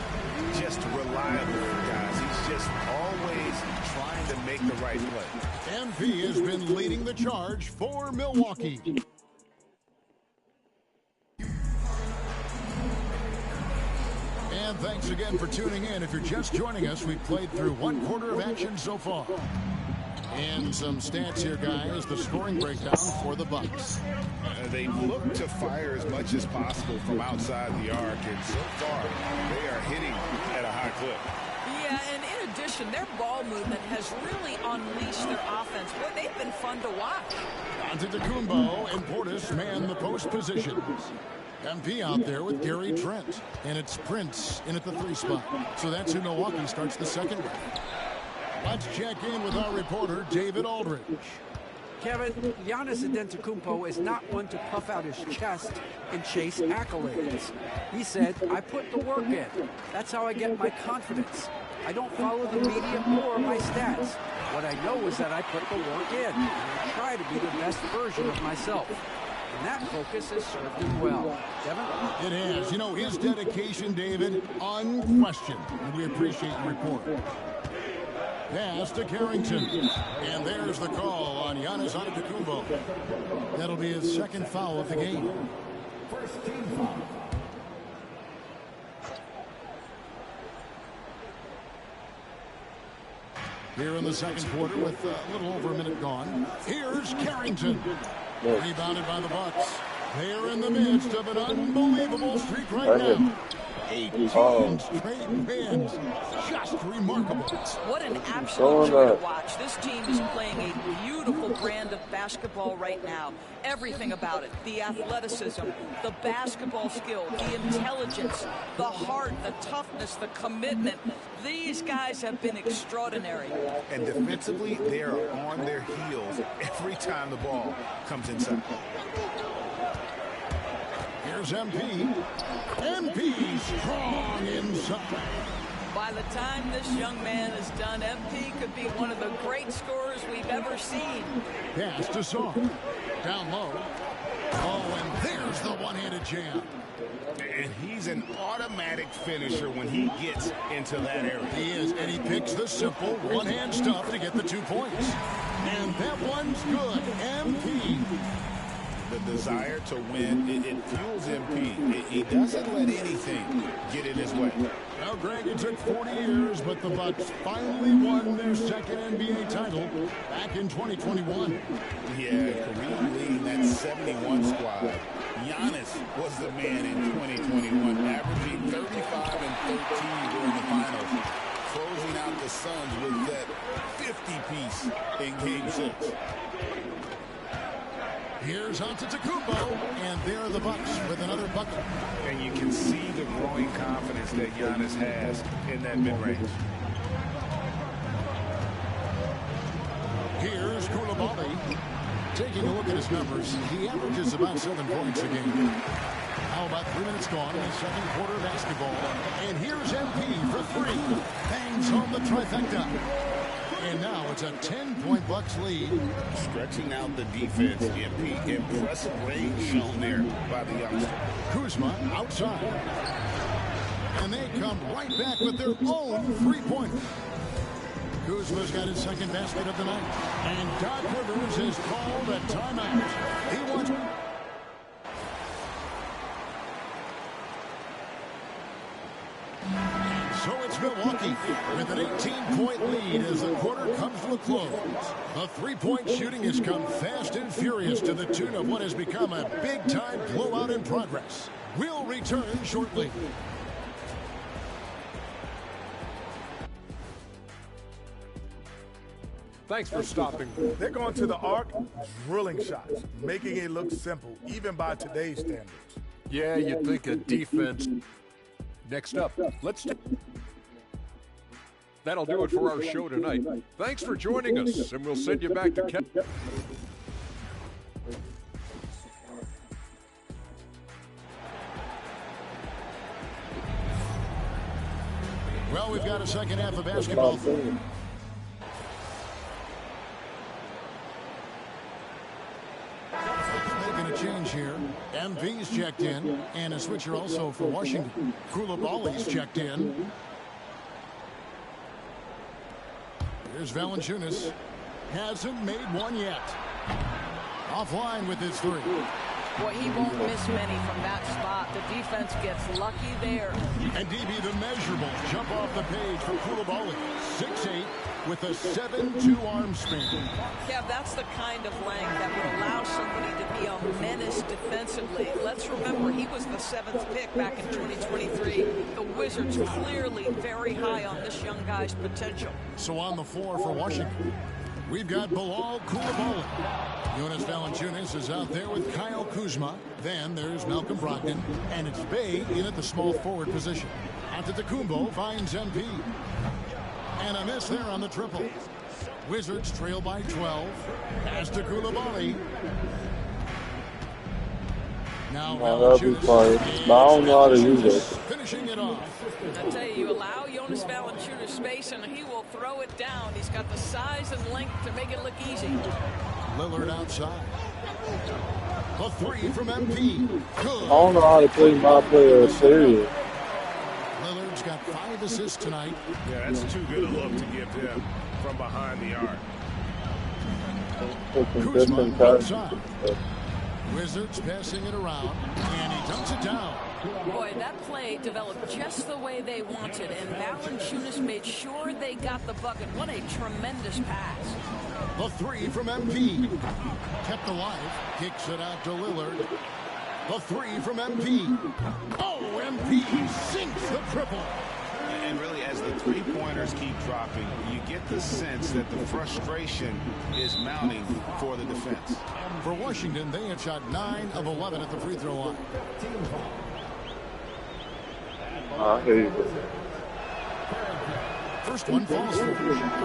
Just reliable, guys. He's just always trying to make the right play.
MP has been leading the charge for Milwaukee. And thanks again for tuning in. If you're just joining us, we've played through 1 quarter of action so far. And some stats here, guys. The scoring breakdown for the Bucks.
They look to fire as much as possible from outside the arc, and so far they are hitting at a high clip.
Yeah, and in addition, their ball movement has really unleashed their offense. Boy, they've been fun to watch.
Antetokounmpo and Portis man the post positions. MP out there with Gary Trent, and it's Prince in at the 3 spot. So that's who Milwaukee starts the second with. Let's check in with our reporter, David Aldridge.
Kevin, Giannis Antetokounmpo is not one to puff out his chest and chase accolades. He said, I put the work in. That's how I get my confidence. I don't follow the media or my stats. What I know is that I put the work in, and I try to be the best version of myself. And that focus has served him well. Kevin?
It has. You know, his dedication, David, unquestioned. And we appreciate your report. Pass to Carrington. And there's the call on Giannis Antetokounmpo. That'll be his 2nd foul of the game.
First team foul.
Here in the second quarter with a little over a minute gone. Here's Carrington. Rebounded by the Bucks. They're in the midst of an unbelievable streak right now. 18 straight wins. Just remarkable.
What an absolute joy to watch. This team is playing a beautiful brand of basketball right now. Everything about it. The athleticism, the basketball skill, the intelligence, the heart, the toughness, the commitment. These guys have been extraordinary.
And defensively, they are on their heels every time the ball comes inside.
Here's MP. MP strong inside.
By the time this young man is done, MP could be one of the great scorers we've ever seen.
Pass to Song. Down low. Oh, and there's the one-handed jam.
And he's an automatic finisher when he gets into that area.
He is, and he picks the simple one-hand stuff to get the 2 points. And that one's good. MP.
The desire to win, it fuels MP. He doesn't let anything get in his way.
Well, Greg, it took 40 years, but the Bucks finally won their 2nd NBA title back in 2021.
Yeah, Kareem leading that 71 squad. Giannis was the man in 2021, averaging 35 and 13 during the finals, closing out the Suns with that 50-piece in Game 6.
Here's Antetokounmpo, and there are the Bucks with another bucket.
And you can see the growing confidence that Giannis has in that mid-range.
Here's Koulibaly. Taking a look at his numbers, he averages about 7 points a game. How about 3 minutes gone in the second quarter of basketball? And here's MP for 3. Bangs home the trifecta. And now it's a 10-point Bucks lead.
Stretching out the defense, MP. Impressive range shown there by the youngster.
Kuzma outside. And they come right back with their own 3-pointer. Kuzma's got his second basket of the night. And Doc Rivers has called a timeout. He wants... So it's Milwaukee with an 18-point lead as the quarter comes to a close. The three-point shooting has come fast and furious to the tune of what has become a big-time blowout in progress. We'll return shortly.
Thanks for stopping.
They're going to the arc, drilling shots, making it look simple, even by today's standards.
Yeah, you'd think a defense. Next up, that'll do it for our show tonight. Thanks for joining us, and we'll send you back to Kevin.
Well, we've got a second half of basketball. Making a change here. MV's checked in, and a switcher also for Washington. Koulibaly's checked in. Here's Valanciunas. Hasn't made one yet. Offline with his three.
Boy, he won't miss many from that spot. The defense gets lucky there.
And DB, the measurables jump off the page for Koulibaly. 6'8", with a 7'2" arm span.
Yeah, that's the kind of length that would allow somebody to be a menace defensively. Let's remember, he was the 7th pick back in 2023. The Wizards clearly very high on this young guy's potential.
So on the floor for Washington, we've got Bilal Koulibaly. Jonas Valanciunas is out there with Kyle Kuzma. Then there's Malcolm Brogdon. And it's Bey in at the small forward position. Antetokounmpo finds MP. And a miss there on the triple. Wizards trail by 12. Pass to Koulibaly. Now Valanciunas.
I don't know how to use it.
Finishing it off.
I tell you, you allow Jonas Valanciunas space and he will throw it down. He's got the size and length to make it look easy.
Lillard outside. The three from MP. Good.
I don't know how to play my player serious.
Lillard's got 5 assists tonight.
Yeah, that's too good a look to give him from behind the arc.
Kuzma outside. Wizards passing it around, and he dumps it down.
Boy, that play developed just the way they wanted, and Valanciunas made sure they got the bucket. What a tremendous pass.
The three from MP. Kept alive. Kicks it out to Lillard. The three from MP. Oh, MP sinks the triple.
And really, as the three-pointers keep dropping, you get the sense that the frustration is mounting for the defense.
For Washington, they had shot 9 of 11 at the free throw line. First one falls through.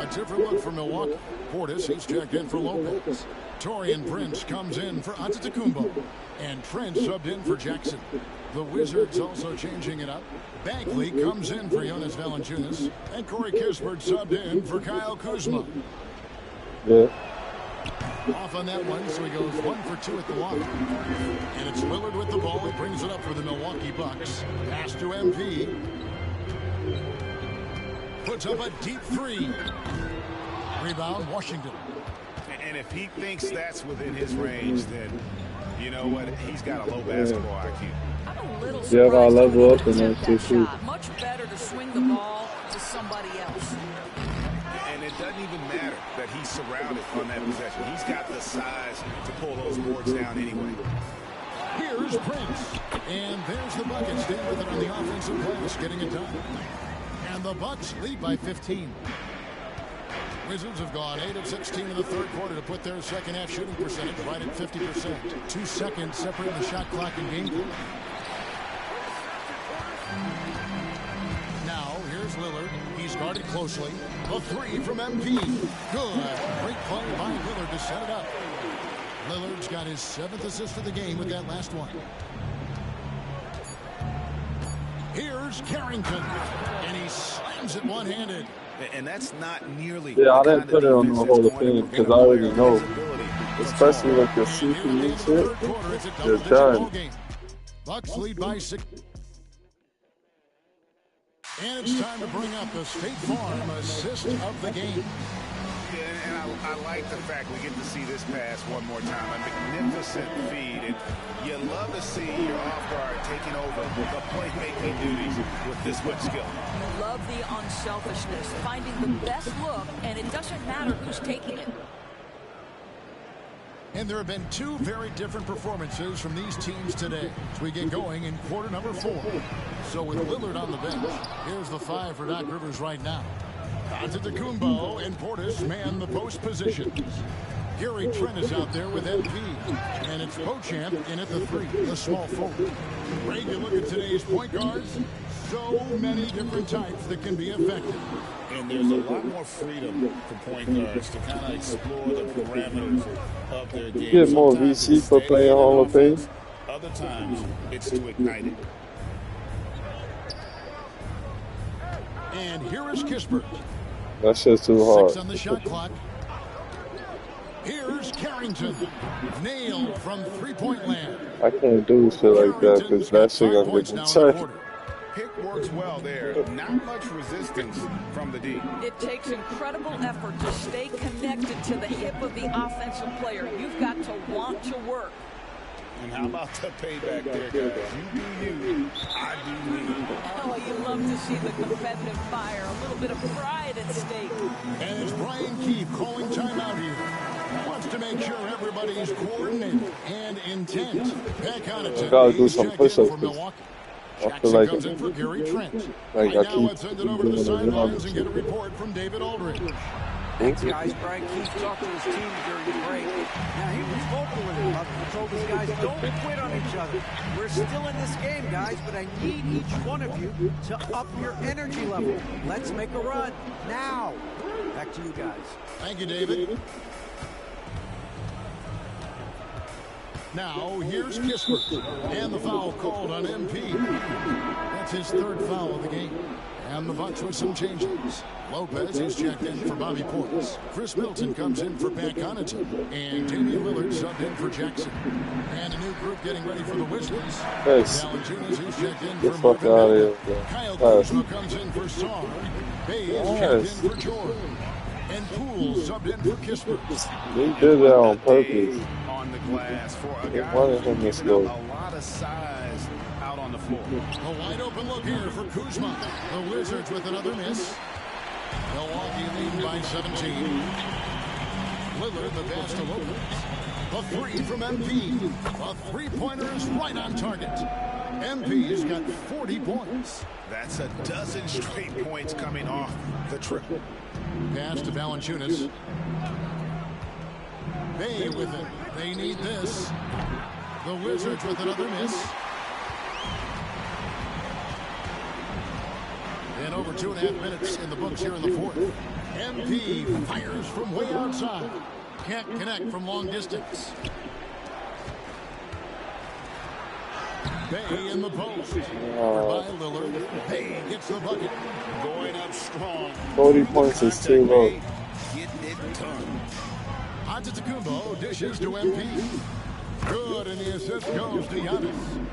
A different look for Milwaukee. Portis, he's checked in for Lopez. Taurean Prince comes in for Antetokounmpo. And Trent subbed in for Jackson. The Wizards also changing it up. Bagley comes in for Jonas Valanciunas. And Corey Kispert subbed in for Kyle Kuzma.
Yeah.
Off on that one, so he goes 1 for 2 at the line. And it's Lillard with the ball. He brings it up for the Milwaukee Bucks. Pass to MP. Puts up a deep three. Rebound, Washington.
And if he thinks that's within his range, then you know what? He's got a low basketball IQ.
I'm a little
Yeah, I level up in
that
that too.
Much better to swing the ball to somebody else.
And it doesn't even matter that he's surrounded on that possession. He's got the size to pull those boards down anyway.
Here's Prince. And there's the bucket. Staying with it on the offensive glass, getting it done. And the Bucks lead by 15. Wizards have gone 8 of 16 in the third quarter to put their second half shooting percentage right at 50%. 2 seconds separating the shot clock and game clock. Now, here's Lillard. He's guarded closely. The three from MP. Good. Great play by Lillard to set it up. Lillard's got his 7th assist of the game with that last one. Here's Carrington. And he slams it one-handed.
And that's not nearly.
Yeah, I didn't put it on the Hall of Fame because I already know. Especially with the CPU shit, it's done.
Bucks lead by 6. And it's time to bring up the State Farm assist of the game.
Yeah, and I like the fact we get to see this pass one more time. A magnificent feed. And you love to see your off guard taking over the playmaking duties with this much skill.
You love the unselfishness, finding the best look, and it doesn't matter who's taking it.
And there have been two very different performances from these teams today as we get going in quarter number 4. So with Lillard on the bench, here's the 5 for Doc Rivers right now. Antetokounmpo and Portis man the post positions. Gary Trent is out there with MP. And it's Beauchamp in at the 3, the small forward. Ray, you look at today's point guards, so many different types that can be effective.
And there's a lot more freedom for point guards to kind of explore the parameters of their game.
Get more VC for playing Hall of Fame.
Other times, it's to ignite it.
And here is Kispert.
That's just too hard.
6 on the shot clock. Here's Carrington. Nailed from three-point land.
I can't do shit like that because that shit gonna get me tight.
Pick works well there. Not much resistance from the D.
It takes incredible effort to stay connected to the hip of the offensive player. You've got to want to work.
And how about the payback there, guys? You do you, I do me.
Oh, you love to see the competitive fire. A little bit of pride at stake.
And it's Brian Keefe calling timeout here. He wants to make sure everybody's coordinated and intent. Back on it.
Gotta do some push-ups. I feel like
comes in for Gary Trent.
I
Now
keep
let's send it over to the sidelines and get a report from David Aldridge.
Thanks, guys. Brian Keefe talked to his team during the break. Now, he was vocal with him. He told his guys, don't quit on each other. We're still in this game, guys, but I need each one of you to up your energy level. Let's make a run now. Back to you guys.
Thank you, David. Now, here's Kispert. And the foul called on MP. That's his 3rd foul of the game. And the Bucks with some changes. Lopez is checked in for Bobby Portis. Chris Milton comes in for Pat Connaughton. And Damian Lillard subbed in for Jackson. And a new group getting ready for the Wizards.
Yes.
Valanciunas is checked in
Get
for
the fuck out of here.
Kyle Kuzma comes in for Sarr. Bay is checked in for Jordan. And Poole subbed in for Kispert.
They did that on purpose.
On the glass for a
They
guy
wanted him to score.
a lot of size out on the floor.
A wide open look here for Kuzma. The Wizards with another miss. Milwaukee leading by 17. Lillard, the pass to Lopez. A 3 from MP. A three-pointer is right on target. MP's got 40 points.
That's a dozen straight points coming off the triple.
Pass to Valanciunas. Bay with it. They need this. The Wizards with another miss. And over 2.5 minutes in the books here in the 4th. MP fires from way outside. Can't connect from long distance. Bay in the post. By Lillard. Bay gets the bucket.
Going up strong.
40 points is too low.
Getting it done.
Antetokounmpo dishes to MP. Good, and the assist goes to Giannis.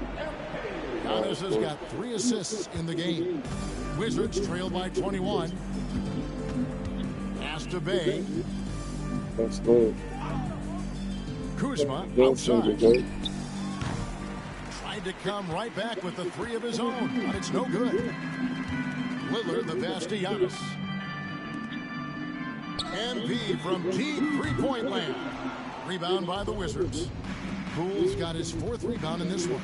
Giannis has got 3 assists in the game. Wizards trail by 21. Pass to Bay.
That's good.
Kuzma outside. Tried to come right back with the 3 of his own, but it's no good. Lillard the pass to Giannis. MP from deep three-point land. Rebound by the Wizards. Poole's got his 4th rebound in this one.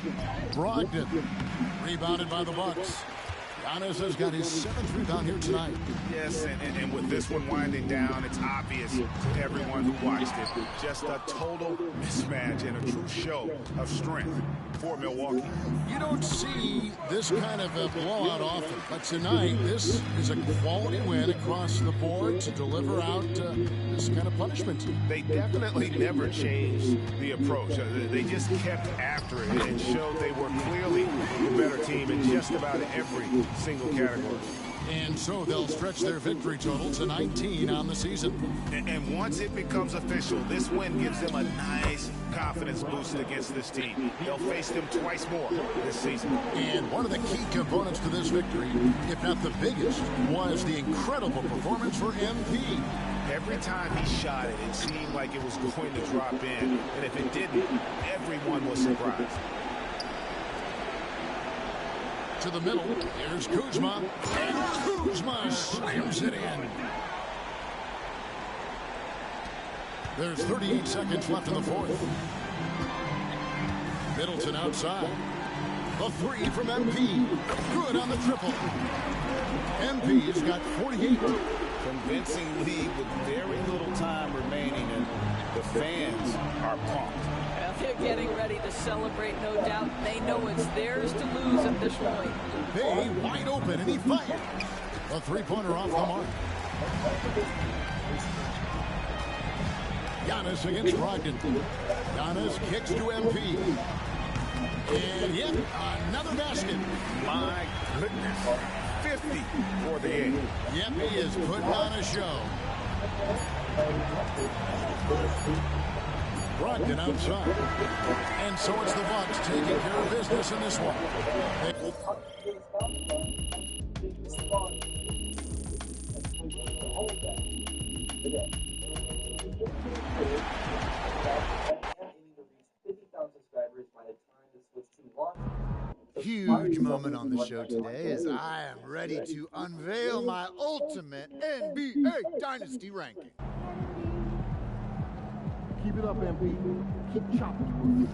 Brogdon rebounded by the Bucks. Giannis has got his 7th rebound here tonight.
Yes, and with this one winding down, it's obvious to everyone who watched it. Just a total mismatch and a true show of strength for Milwaukee.
You don't see this kind of a blowout often, but tonight this is a quality win across the board to deliver out this kind of punishment.
They definitely never changed the approach. They just kept after it and showed they were clearly the better team in just about every single category.
And so they'll stretch their victory total to 19 on the season.
And once it becomes official, this win gives them a nice confidence boost against this team. They'll face them twice more this season.
And one of the key components to this victory, if not the biggest, was the incredible performance for MP.
Every time he shot it, it seemed like it was going to drop in. And if it didn't, everyone was surprised.
To the middle, here's Kuzma, and Kuzma slams it in. There's 38 seconds left in the fourth. Middleton outside. The three from MP. Good on the triple. MP's got 48.
Convincing lead with very little time remaining, and the fans are pumped.
Well, they're getting ready to celebrate, no doubt. They know it's theirs to lose at this point.
Bay wide open, and he fired. A three-pointer off the mark. Giannis against Brogdon. Giannis kicks to MP. And yep, another basket.
My goodness. 50 for the 8.
Yep, he is putting on a show. Brogdon outside. And so it's the Bucks taking care of business in this one.
Huge moment on the show today as I am ready to unveil my ultimate NBA Dynasty ranking.
Keep it up, MP. Keep chopping.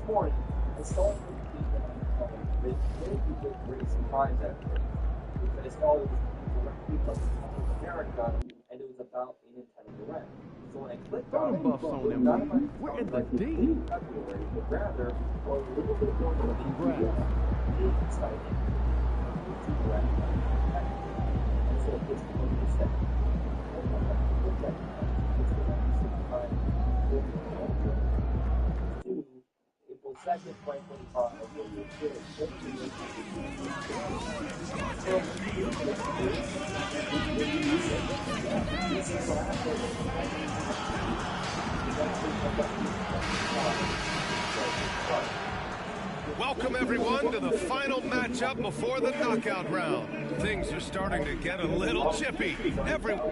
Morning, I saw him with great surprise at first. But his call was directly from America, and it was about Aiden Durant. So when I clicked on it, none of my we're in the D. February, but rather, or a little bit more than the exciting. And so it's going to step. Second, 2025.
Welcome, everyone, to the final matchup before the knockout round. Things are starting to get a little chippy.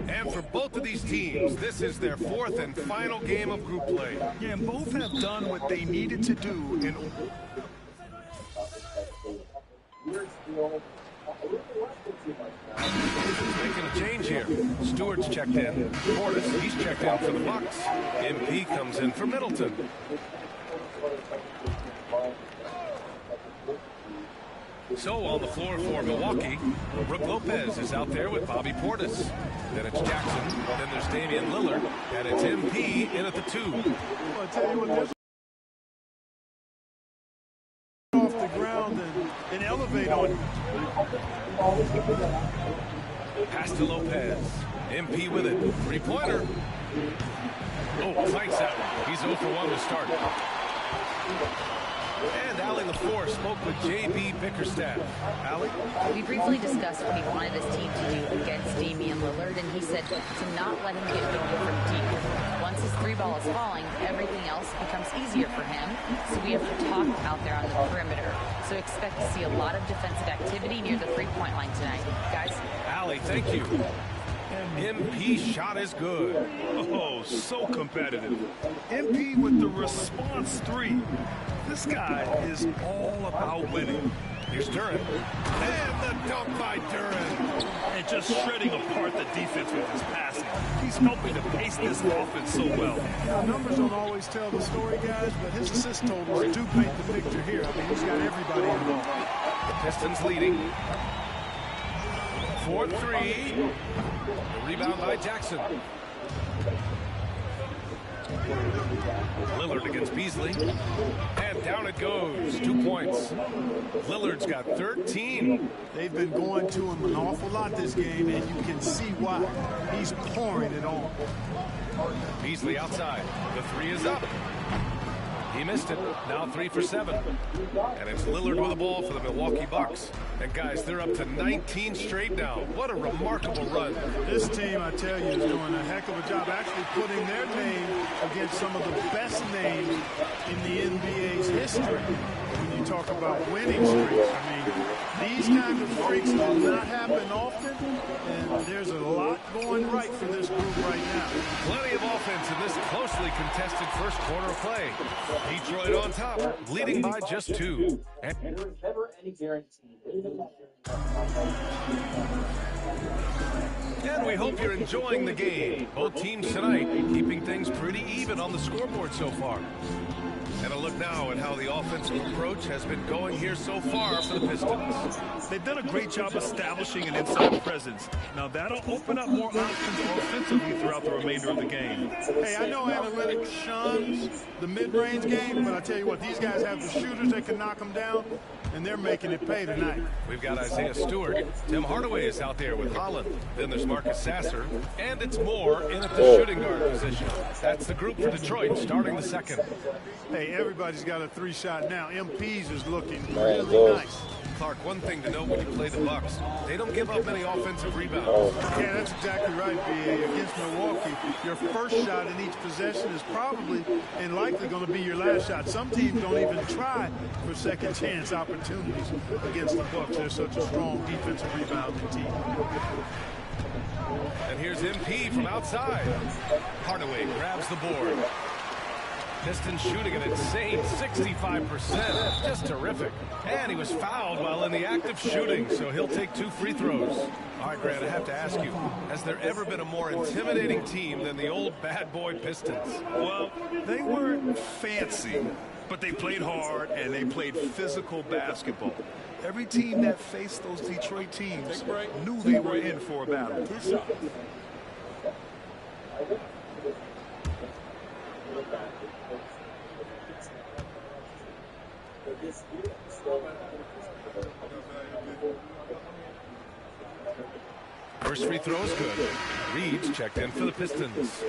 And for both of these teams, this is their fourth and final game of group play.
Yeah, and both have done what they needed to do in
making a change here. Stewart's checked in. Portis, he's checked in for the Bucks. MP comes in for Middleton. So on the floor for Milwaukee, Brook Lopez is out there with Bobby Portis. Then it's Jackson. Then there's Damian Lillard. And it's MP in at the 2.
I'll tell you what, there's off the ground and elevate on you.
Pass to Lopez. MP with it. 3-pointer. Oh, fights that one. He's 0 for 1 to start. And Allie LaForce spoke with J.B. Bickerstaff. Allie?
We briefly discussed what he wanted his team to do against Damian Lillard, and he said to not let him get going from deep. Once his 3-ball is falling, everything else becomes easier for him, so we have to talk out there on the perimeter. So expect to see a lot of defensive activity near the 3-point line tonight. Guys?
Allie, thank you. MP shot is good.
Oh, so competitive. MP with the response 3. This guy is all about winning.
Here's Duren. And the dunk by Duren.
And just shredding apart the defense with his passing. He's helping to pace this offense so well.
Numbers don't always tell the story, guys, but his assist totals do paint the picture here. I mean, he's got everybody involved.
The Pistons leading. for three. The rebound by Jackson. Lillard against Beasley. And down it goes. 2 points. Lillard's got 13.
They've been going to him an awful lot this game, and you can see why. He's pouring it on.
Beasley outside. The three is up. He missed it. Now 3 for 7. And it's Lillard with the ball for the Milwaukee Bucks. And guys, they're up to 19 straight now. What a remarkable run.
This team, I tell you, is doing a heck of a job actually putting their name against some of the best names in the NBA's history. When you talk about winning streaks, I mean, these kinds of streaks do not happen often, and there's a lot going right for this group right now.
Plenty of offense in this closely contested first quarter of play. Detroit on top, leading by just 2.
And there was never any guarantee.
And we hope you're enjoying the game. Both teams tonight keeping things pretty even on the scoreboard so far. And a look now at how the offensive approach has been going here so far for the Pistons.
They've done a great job establishing an inside presence. Now that'll open up more options offensively throughout the remainder of the game.
Hey, I know analytics shuns the mid-range game, but I tell you what, these guys have the shooters that can knock them down, and they're making it pay tonight.
We've got Isaiah Stewart. Tim Hardaway is out there with Holland. Then there's Marcus Sasser. And it's Moore in at the shooting guard position. That's the group for Detroit starting the second.
Hey, everybody's got a 3-shot now. MP's is looking really nice.
Clark, one thing to note when you play the Bucks, they don't give up many offensive rebounds.
Yeah, that's exactly right, B.A. Against Milwaukee, your first shot in each possession is probably and likely going to be your last shot. Some teams don't even try for second chance opportunities against the Bucks. They're such a strong defensive rebounding team.
And here's MP from outside. Hardaway grabs the board. Pistons shooting an insane 65%. Just terrific. And he was fouled while in the act of shooting, so he'll take 2 free throws. All right, Grant, I have to ask you, has there ever been a more intimidating team than the old bad boy Pistons?
Well, they weren't fancy, but they played hard and they played physical basketball. Every team that faced those Detroit teams knew they were in for a battle.
First free throw is good. Reed's checked in for the Pistons.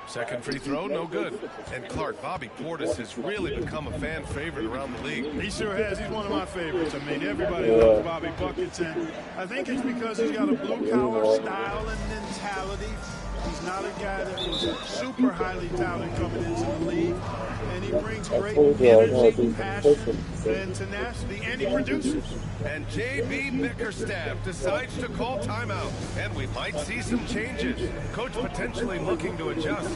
Second free throw, no good. And Clark, Bobby Portis has really become a fan favorite around the league.
He sure has. He's one of my favorites. I mean, everybody loves Bobby Buckets, and I think it's because he's got a blue-collar style and mentality. He's not a guy that was super highly touted coming into the league, and he brings great energy, passion, and tenacity, and he produces.
And J.B. Bickerstaff decides to call timeout, and we might see some changes. Coach potentially looking to adjust.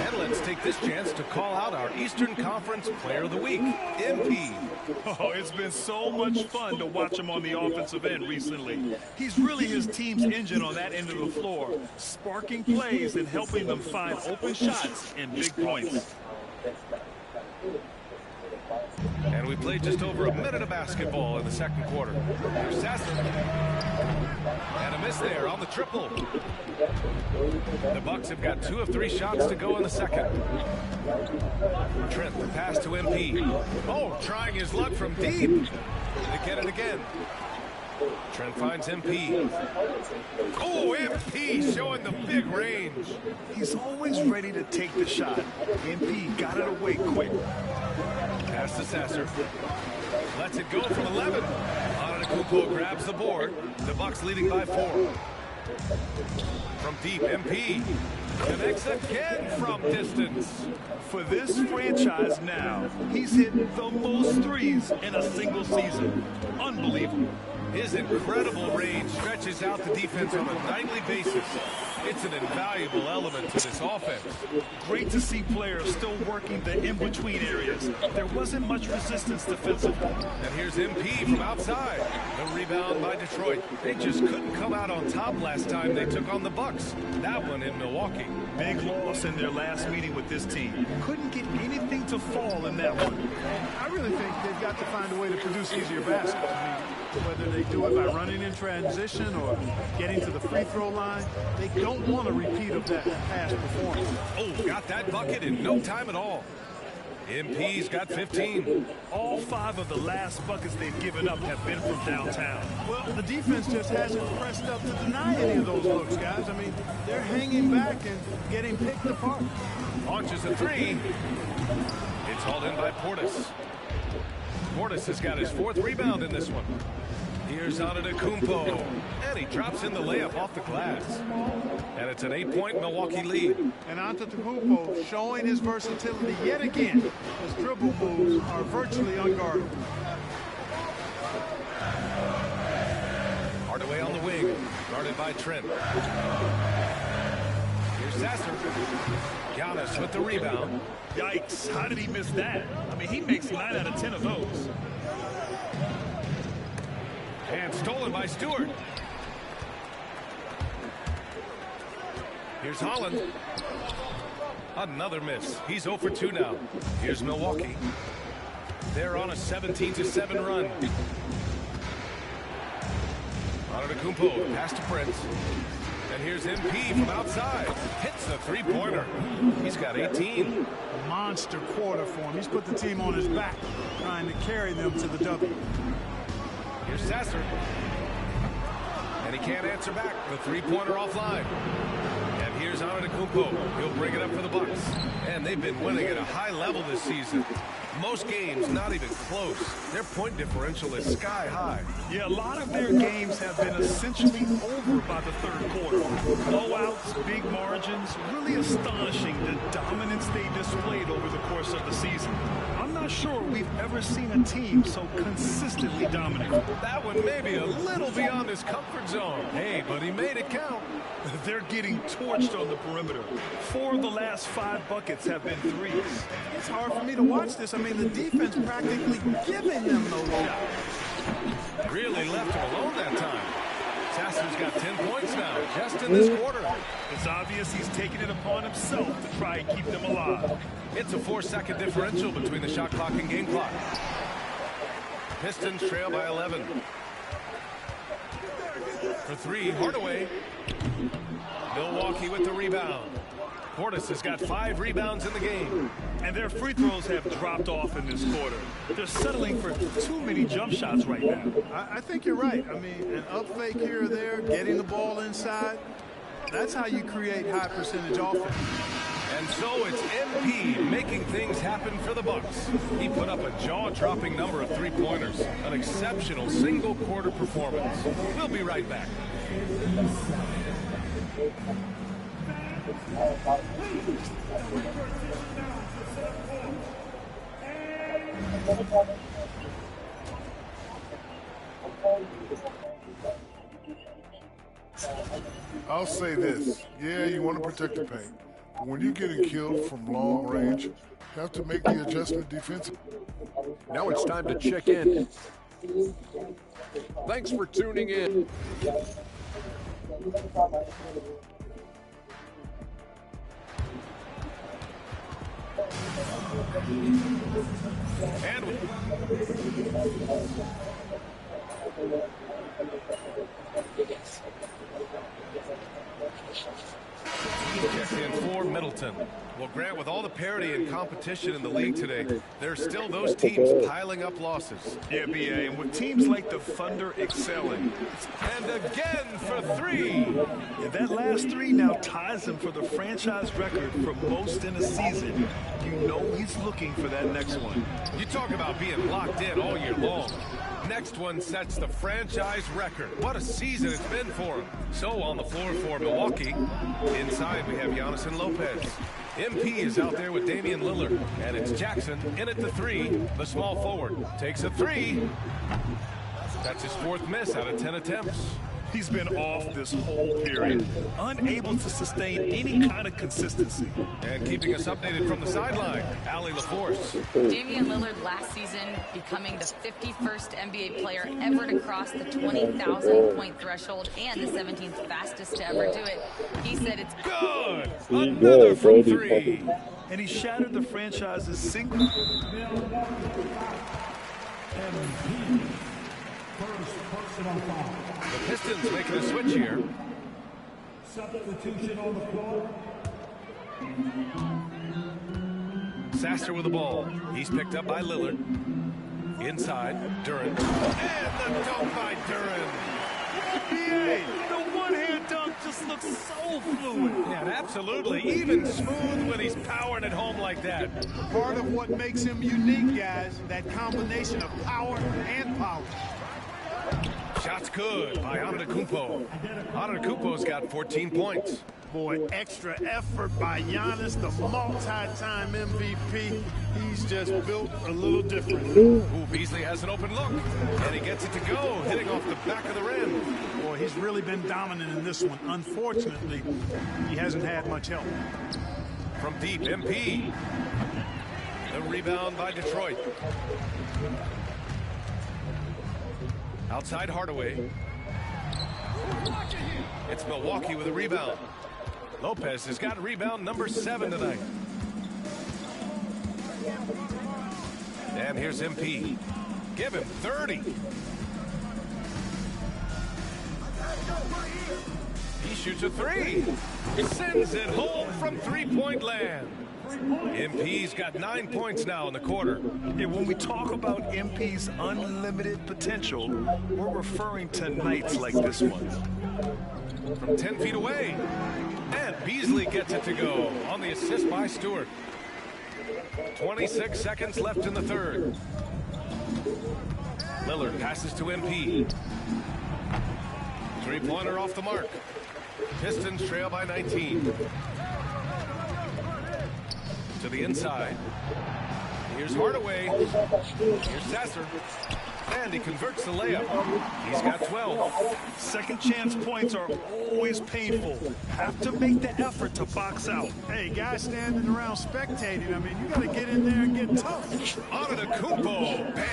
And let's take this chance to call out our Eastern Conference Player of the Week, MP.
Oh, it's been so much fun to watch him on the offensive end recently. He's really his team's engine on that end of the floor, sparking plays and helping them find open shots and big points.
And we played just over a minute of basketball in the second quarter. Here's Sasser. And a miss there on the triple. The Bucks have got 2 of 3 shots to go in the second. Trent, the pass to MP. Oh, trying his luck from deep. They get it again. Trent finds MP. Oh, MP showing the big range.
He's always ready to take the shot. MP got it away quick.
Pass to Sasser. Lets it go from 11. Antetokounmpo grabs the board. The Bucks leading by 4. From deep, MP connects again from distance.
For this franchise now, he's hit the most threes in a single season. Unbelievable.
His incredible range stretches out the defense on a nightly basis. It's an invaluable element to this offense.
Great to see players still working the in-between areas. There wasn't much resistance defensively.
And here's MP from outside. The rebound by Detroit. They just couldn't come out on top last time they took on the Bucks. That one in Milwaukee.
Big loss in their last meeting with this team. Couldn't get anything to fall in that one.
I really think they've got to find a way to produce easier baskets. I mean, whether they do it by running in transition or getting to the free throw line, they don't want a repeat of that past performance.
Oh, got that bucket in no time at all. MP's got 15.
All 5 of the last buckets they've given up have been from downtown.
Well, the defense just hasn't pressed up to deny any of those looks, guys. I mean, they're hanging back and getting picked apart.
Launches a 3. It's hauled in by Portis. Portis has got his 4th rebound in this one. Here's Antetokounmpo, and he drops in the layup off the glass. And it's an 8-point Milwaukee lead.
And Antetokounmpo showing his versatility yet again. His dribble moves are virtually unguardable.
Hardaway on the wing, guarded by Trent. Here's Sasser. Giannis with the rebound.
Yikes, how did he miss that? I mean, he makes 9 out of 10 of those.
And stolen by Stewart. Here's Holland. Another miss. He's 0 for 2 now. Here's Milwaukee. They're on a 17-7 run. Antetokounmpo, pass to Prince. And here's MP from outside. Hits the 3-pointer. He's got 18.
A monster quarter for him. He's put the team on his back, trying to carry them to the W.
Here's Sasser. And he can't answer back. The 3-pointer offline. And here's Antetokounmpo. He'll bring it up for the Bucks. And they've been winning at a high level this season. Most games not even close. Their point differential is sky high.
Yeah, a lot of their games have been essentially over by the 3rd quarter. Blowouts, big margins, really astonishing the dominance they displayed over the course of the season. I'm not sure we've ever seen a team so consistently dominant.
That one may be a little beyond his comfort zone. Hey, but he made it count.
They're getting torched on the perimeter. 4 of the last 5 buckets have been threes.
It's hard for me to watch this. I mean, the defense practically giving them those shots.
Really left him alone that time. Sasser's got 10 points now, just in this quarter.
It's obvious he's taking it upon himself to try and keep them alive.
It's a 4-second differential between the shot clock and game clock. Pistons trail by 11. For 3, Hardaway. Milwaukee with the rebound. Portis has got 5 rebounds in the game.
And their free throws have dropped off in this quarter. They're settling for too many jump shots right now.
I think you're right. I mean, an up fake here or there, getting the ball inside, that's how you create high percentage offense.
And so it's MP making things happen for the Bucks. He put up a jaw-dropping number of 3-pointers. An exceptional single-quarter performance. We'll be right back.
I'll say this. Yeah, you want to protect the paint. But when you're getting killed from long range, you have to make the adjustment defensively.
Now it's time to check in. Thanks for tuning in.
And checked in for Middleton. Well, Grant, with all the parity and competition in the league today, there's still those teams piling up losses.
Yeah, B.A., and with teams like the Thunder excelling.
And again for 3.
Yeah, that last 3 now ties him for the franchise record for most in a season. You know he's looking for that next one.
You talk about being locked in all year long. Next one sets the franchise record. What a season it's been for him. So on the floor for Milwaukee, inside we have Giannis and Lopez. MP is out there with Damian Lillard, and it's Jackson in at the 3. The small forward takes a 3. That's his 4th miss out of 10 attempts.
He's been off this whole period, unable to sustain any kind of consistency.
And keeping us updated from the sideline, Allie LaForce.
Damian Lillard last season becoming the 51st NBA player ever to cross the 20,000-point threshold and the 17th fastest to ever do it. He said it's
good. Another from three. And he shattered the franchise's single.
The Pistons making a switch here.
Substitution on the floor.
Sasser with the ball. He's picked up by Lillard. Inside, Duren. And the dunk by Duren.
NBA, the one-hand dunk just looks so fluid.
Yeah, absolutely. Even smooth when he's powering it home like that.
Part of what makes him unique, guys, that combination of power and power.
Shots good by Antetokounmpo. Antetokounmpo's got 14 points.
Boy, extra effort by Giannis, the multi-time MVP. He's just built a little different.
Ooh, Beasley has an open look, and he gets it to go, hitting off the back of the rim.
Boy, he's really been dominant in this one. Unfortunately, he hasn't had much help.
From deep, MP. The rebound by Detroit. Outside Hardaway. It's Milwaukee with a rebound. Lopez has got rebound number 7 tonight. And here's MP. Give him 30. He shoots a 3. Sends it home from three-point land. MP's got 9 points now in the quarter.
And when we talk about MP's unlimited potential, we're referring to nights like this one.
From 10 feet away. And Beasley gets it to go on the assist by Stewart. 26 seconds left in the third. Lillard passes to MP. Three-pointer off the mark. Pistons trail by 19. To the inside. Here's Hardaway. Here's Sasser. And he converts the layup. He's got 12.
Second chance points are always painful. Have to make the effort to box out.
Hey, guys standing around spectating, I mean, you got to get in there and get tough.
Antetokounmpo. Bam.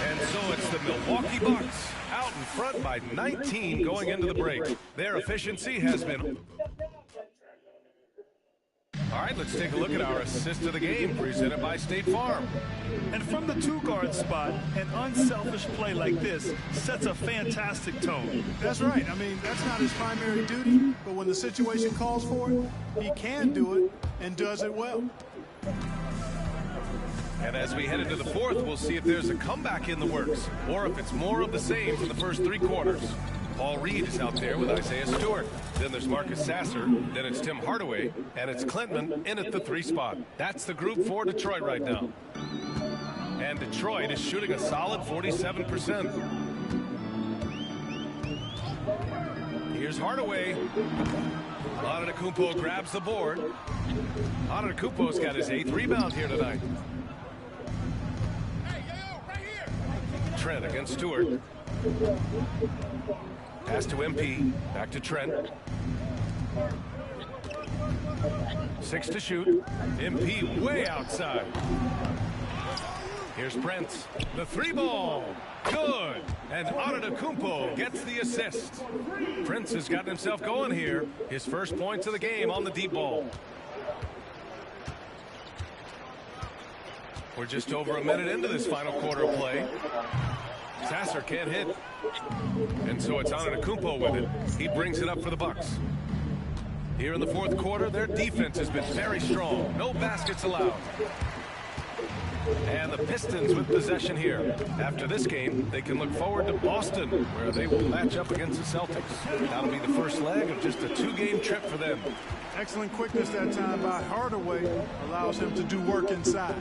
And so it's the Milwaukee Bucks out in front by 19 going into the break. Their efficiency has been... All right, let's take a look at our assist of the game presented by State Farm.
And from the two-guard spot, an unselfish play like this sets a fantastic tone.
That's right. I mean, that's not his primary duty, but when the situation calls for it, he can do it and does it well.
And as we head into the fourth, we'll see if there's a comeback in the works or if it's more of the same for the first 3 quarters. Paul Reed is out there with Isaiah Stewart. Then there's Marcus Sasser. Then it's Tim Hardaway. And it's Klintman in at the 3 spot. That's the group for Detroit right now. And Detroit is shooting a solid 47%. Here's Hardaway. Antetokounmpo grabs the board. Antetokounmpo's got his 8th rebound here tonight. Trent against Stewart. Pass to MP. Back to Trent. 6 to shoot. MP way outside. Here's Prince. The 3-ball. Good. And Antetokounmpo gets the assist. Prince has gotten himself going here. His first points of the game on the deep ball. We're just over a minute into this final quarter of play. Sasser can't hit. And so it's Antetokounmpo with it. He brings it up for the Bucks. Here in the fourth quarter, their defense has been very strong. No baskets allowed. And the Pistons with possession here. After this game, they can look forward to Boston, where they will match up against the Celtics. That'll be the first leg of just a 2-game trip for them.
Excellent quickness that time by Hardaway. Allows him to do work inside.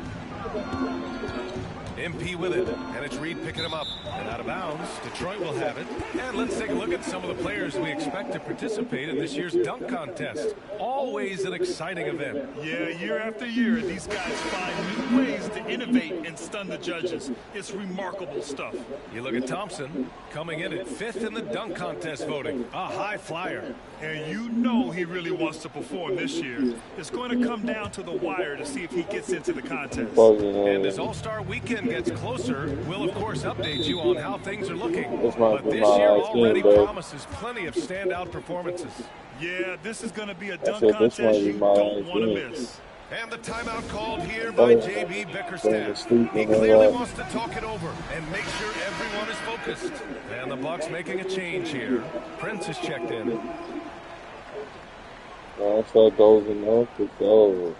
MP with it, and it's Reed picking him up. And out of bounds, Detroit will have it. And let's take a look at some of the players we expect to participate in this year's dunk contest. Always an exciting event.
Yeah, year after year, these guys find new ways to innovate and stun the judges. It's remarkable stuff.
You look at Thompson, coming in at 5th in the dunk contest voting. A high flyer.
And you know he really wants to perform this year. It's going to come down to the wire to see if he gets into the contest.
And as All-Star Weekend gets closer, we'll of course update you on how things are looking. But this year already promises plenty of standout performances.
Yeah, this is going to be a dunk contest you don't want to miss.
And the timeout called here by J.B. Bickerstaff. He clearly wants to talk it over and make sure everyone is focused. And the Bucks making a change here. Prince is checked in.
If that goes enough, it's over.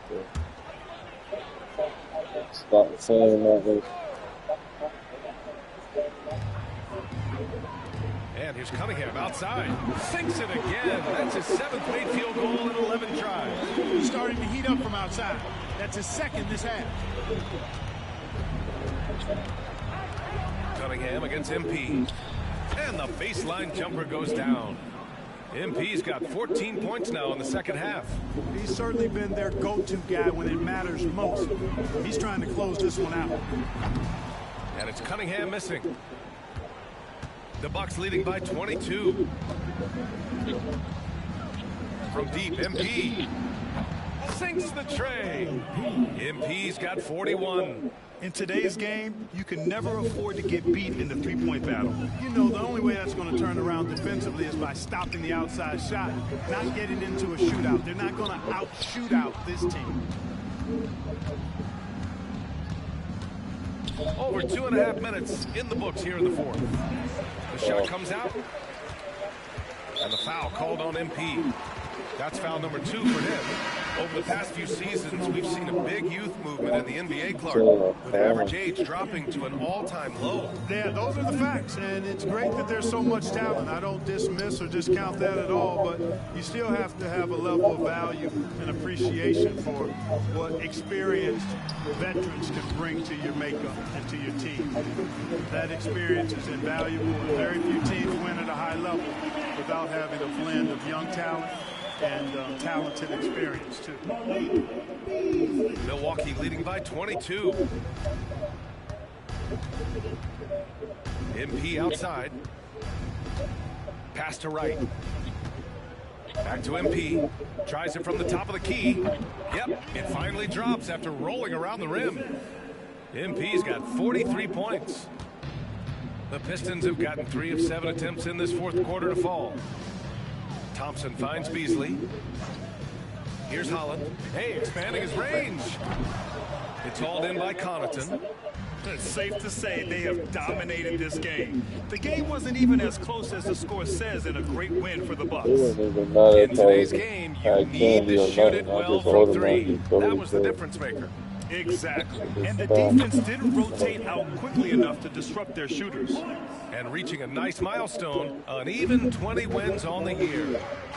Stop saying that.
And here's Cunningham outside. Sinks it again. That's his 7th made field goal in 11 tries.
He's starting to heat up from outside. That's his 2nd this half.
Cunningham against MP. And the baseline jumper goes down. MP's got 14 points now in the second half.
He's certainly been their go-to guy when it matters most. He's trying to close this one out.
And it's Cunningham missing. The Bucks leading by 22. From deep, MP sinks the tray. MP's got 41.
In today's game, you can never afford to get beat in the three-point battle.
You know, the only way that's going to turn around defensively is by stopping the outside shot, not getting into a shootout. They're not going to out-shoot out this team.
Over 2.5 minutes in the books here in the fourth. The shot comes out. And the foul called on MP. That's foul number 2 for him. Over the past few seasons, we've seen a big youth movement in the NBA, Clark, with average age dropping to an all-time low.
Yeah, those are the facts, and it's great that there's so much talent. I don't dismiss or discount that at all, but you still have to have a level of value and appreciation for what experienced veterans can bring to your makeup and to your team. That experience is invaluable, and very few teams win at a high level without having a blend of young talent and talented experience, too.
Milwaukee leading by 22. MP outside. Pass to Wright. Back to MP. Tries it from the top of the key. Yep, it finally drops after rolling around the rim. MP's got 43 points. The Pistons have gotten 3 of 7 attempts in this fourth quarter to fall. Thompson finds Beasley. Here's Holland. Hey, expanding his range. It's hauled in by Connaughton.
It's safe to say they have dominated this game. The game wasn't even as close as the score says in a great win for the Bucks.
In today's game, you need to shoot it well from 3. That was the difference maker.
Exactly. And the defense didn't rotate out quickly enough to disrupt their shooters.
And reaching a nice milestone, an even 20 wins on the year.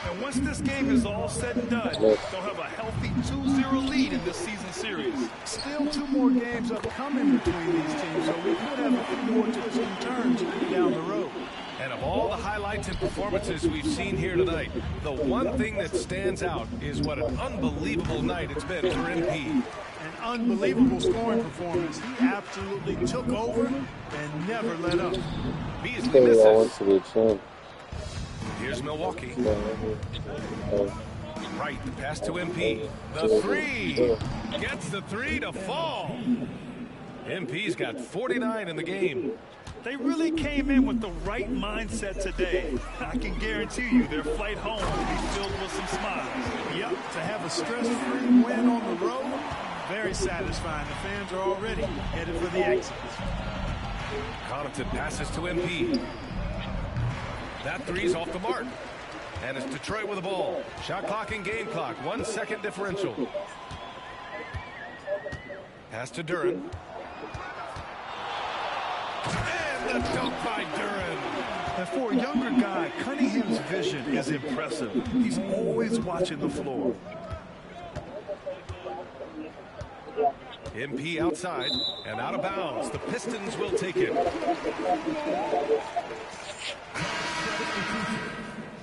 And once this game is all said and done, they'll have a healthy 2-0 lead in this season series.
Still 2 more games upcoming between these teams, so we could have a few more twists and turns down the road.
And of all the highlights and performances we've seen here tonight, the one thing that stands out is what an unbelievable night it's been for MP.
An unbelievable scoring performance. He absolutely took over and never let up.
Beasley misses. Here's Milwaukee. Right, the pass to MP. The 3. Gets the 3 to fall. MP's got 49 in the game.
They really came in with the right mindset today. I can guarantee you their flight home will be filled with some smiles.
Yep, to have a stress-free win on the road, very satisfying. The fans are already headed for the exits.
Connaughton passes to MP. That 3's off the mark. And it's Detroit with the ball. Shot clock and game clock. 1 second differential. Pass to Duren. And the dunk by Duren.
And for a younger guy, Cunningham's vision is impressive. He's always watching the floor.
MP outside and out of bounds. The Pistons will take it.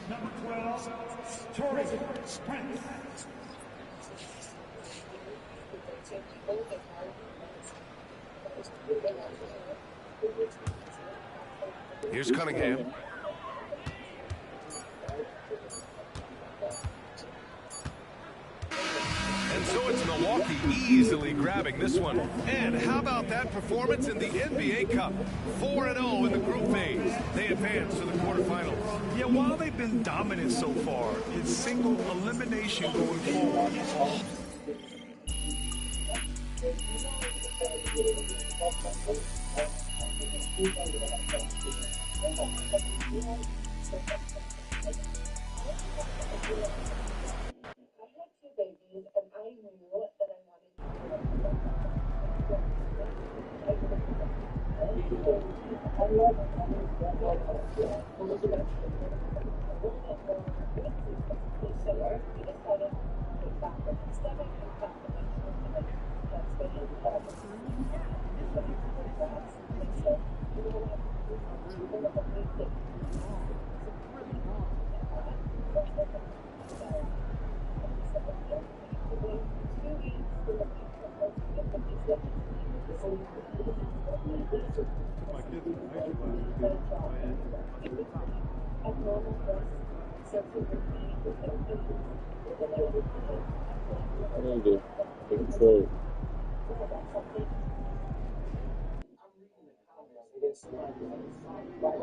Number 12, Torrey Prince.
Here's Cunningham. And so it's Milwaukee easily grabbing this one. And how about that performance in the NBA Cup? 4-0 in the group phase. They advance to the quarterfinals.
Yeah, while they've been dominant so far, it's single elimination going forward.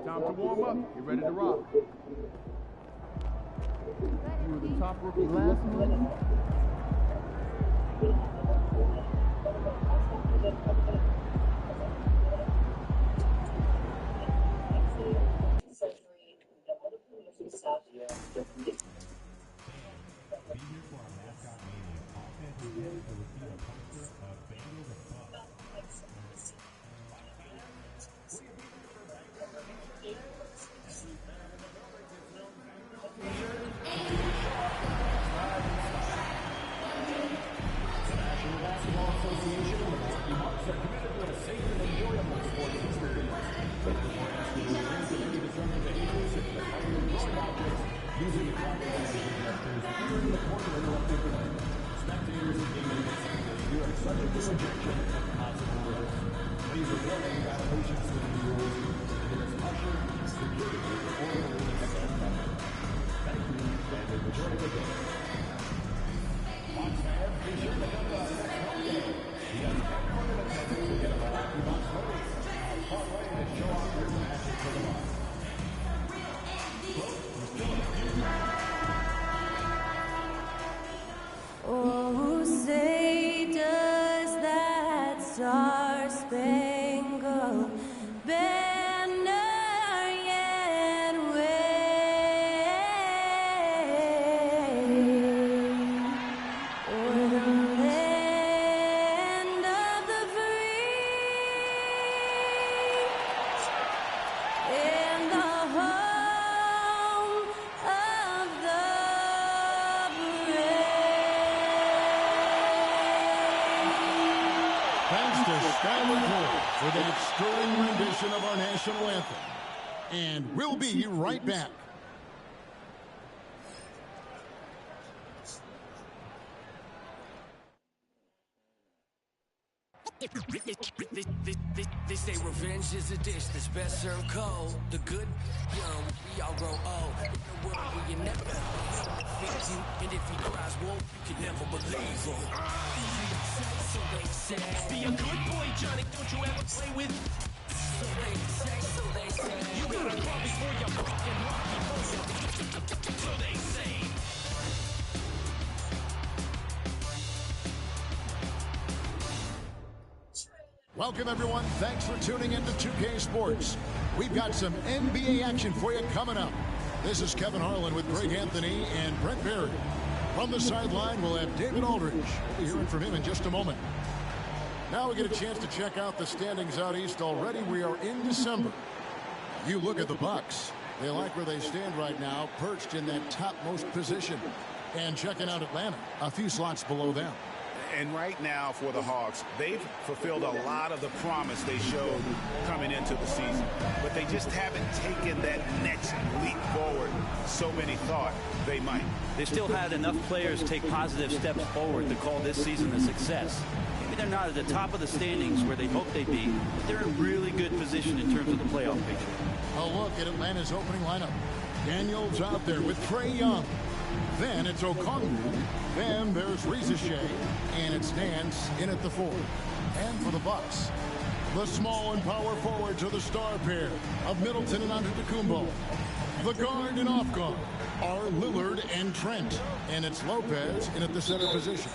Time to warm up. Get ready to rock. You were the top rookie last month.
Oh, say does that star-spangled banner yet wave o'er the land of the free and the home of the
Thanks to Skylar Cole for that sterling rendition of our national anthem. And we'll be right back.
They say revenge is a dish that's best served cold. The good, young, we all grow old. In a world where you never fit you, and if he cries wolf, you can never believe him. So they say, be a good boy, Johnny. Don't you ever play with? So they say, you gotta crawl before you're fucking rocky. So they say.
Welcome, everyone. Thanks for tuning into 2K Sports. We've got some NBA action for you coming up. This is Kevin Harlan with Greg Anthony and Brent Barry. From the sideline, we'll have David Aldridge. We'll be hearing from him in just a moment. Now we get a chance to check out the standings out east already. We are in December. You look at the Bucks. They like where they stand right now, perched in that topmost position. And checking out Atlanta, a few slots below them.
And right now for the Hawks, they've fulfilled a lot of the promise they showed coming into the season. But they just haven't taken that next leap forward so many thought they might.
They still had enough players take positive steps forward to call this season a success. Maybe they're not at the top of the standings where they hoped they'd be, but they're in really good position in terms of the playoff picture.
A look at Atlanta's opening lineup. Daniels out there with Trae Young. Then it's Okongwu. Then there's Reza Shea. And it's Nance in at the 4. And for the Bucks, the small and power forwards are the star pair of Middleton and Antetokounmpo. The guard and off guard are Lillard and Trent. And it's Lopez in at the center position.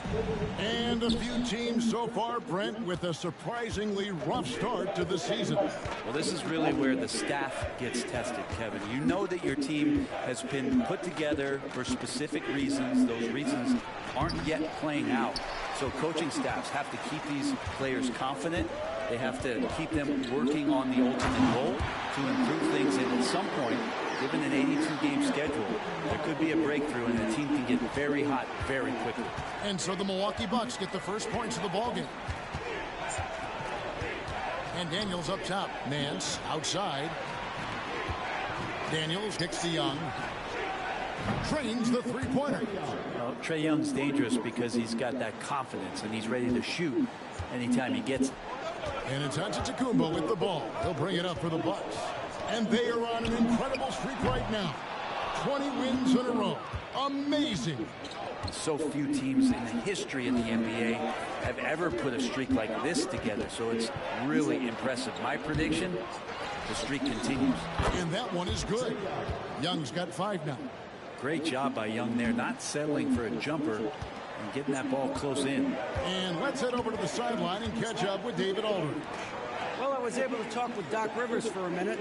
And a few teams so far, Brent, with a surprisingly rough start to the season.
Well, this is really where the staff gets tested, Kevin. You know that your team has been put together for specific reasons. Those reasons aren't yet playing out. So coaching staffs have to keep these players confident. They have to keep them working on the ultimate goal to improve things. And at some point, given an 82-game schedule, there could be a breakthrough and the team can get very hot very quickly.
And so the Milwaukee Bucks get the first points of the ballgame. And Daniels up top. Nance outside. Daniels kicks to Young. Trains the three-pointer.
Well, Trae Young's dangerous because he's got that confidence and he's ready to shoot anytime he gets it.
And it's Antetokounmpo with the ball. He'll bring it up for the Bucks. And they are on an incredible streak right now. 20 wins in a row. Amazing.
So few teams in the history of the NBA have ever put a streak like this together, so it's really impressive. My prediction, the streak continues.
And that one is good. Young's got 5 now.
Great job by Young there, not settling for a jumper and getting that ball close in.
And let's head over to the sideline and catch up with David Aldridge.
Well, I was able to talk with Doc Rivers for a minute.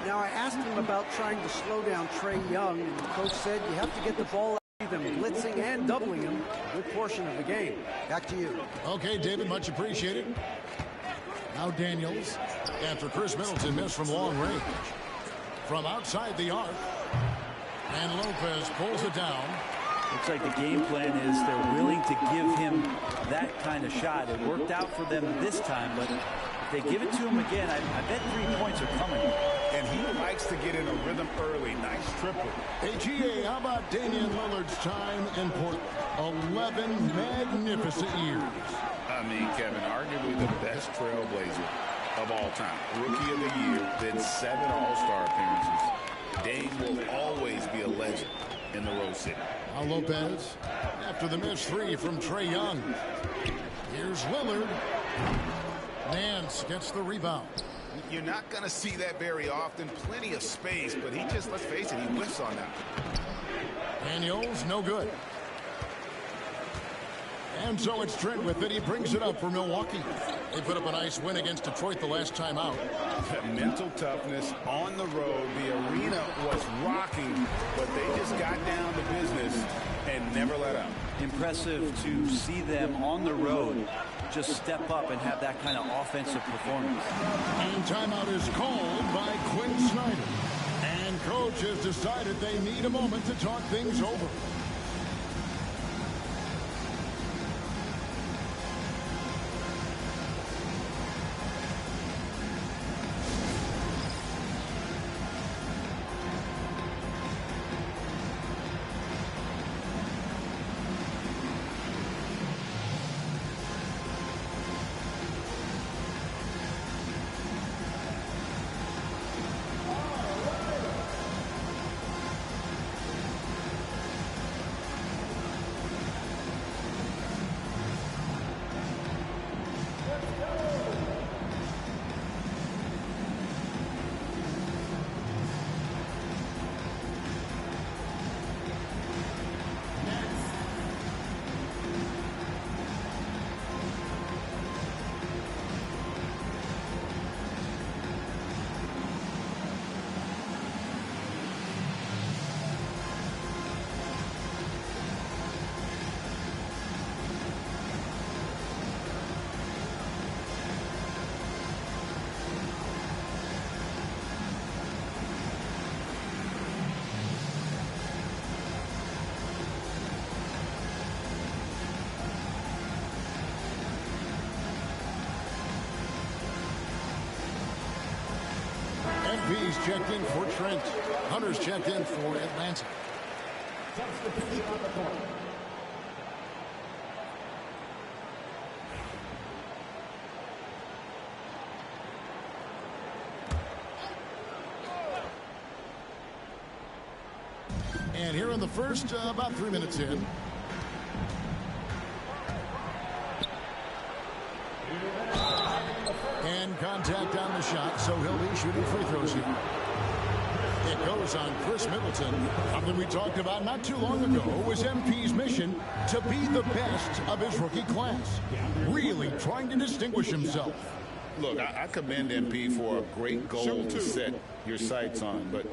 Now, I asked him about trying to slow down Trae Young, and the coach said you have to get the ball out of them, blitzing and doubling him a good portion of the game. Back to you.
Okay, David, much appreciated. Now Daniels, after Chris Middleton missed from long range. From outside the arc, and Lopez pulls it down.
Looks like the game plan is they're willing to give him that kind of shot. It worked out for them this time, but if they give it to him again, I bet 3 points are coming.
And he likes to get in a rhythm early. Nice triple.
Hey, GA, how about Damian Lillard's time in Portland? 11 magnificent years.
I mean, Kevin, arguably the best trailblazer of all time. Rookie of the year, then 7 All-Star appearances. Dame will always be a legend in the Rose City.
Now Lopez, after the missed 3 from Trae Young. Here's Lillard. Nance gets the rebound.
You're not going to see that very often. Plenty of space, but he just, let's face it, he whiffs on that.
Daniels, no good. And so it's Trent with it. He brings it up for Milwaukee. They put up a nice win against Detroit the last time out.
Mental toughness on the road. The arena was rocking, but they just got down to business and never let up.
Impressive to see them on the road just step up and have that kind of offensive performance.
And timeout is called by Quinn Snyder. And coach has decided they need a moment to talk things over. McPhee's checked in for Trent. Hunter's checked in for Atlanta. And here in the first, about 3 minutes in. And contact on the shot, so he'll be shooting free throws here. It goes on Chris Middleton. Something we talked about not too long ago was MP's mission to be the best of his rookie class. Really trying to distinguish himself.
Look, I commend MP for a great goal to set your sights on, but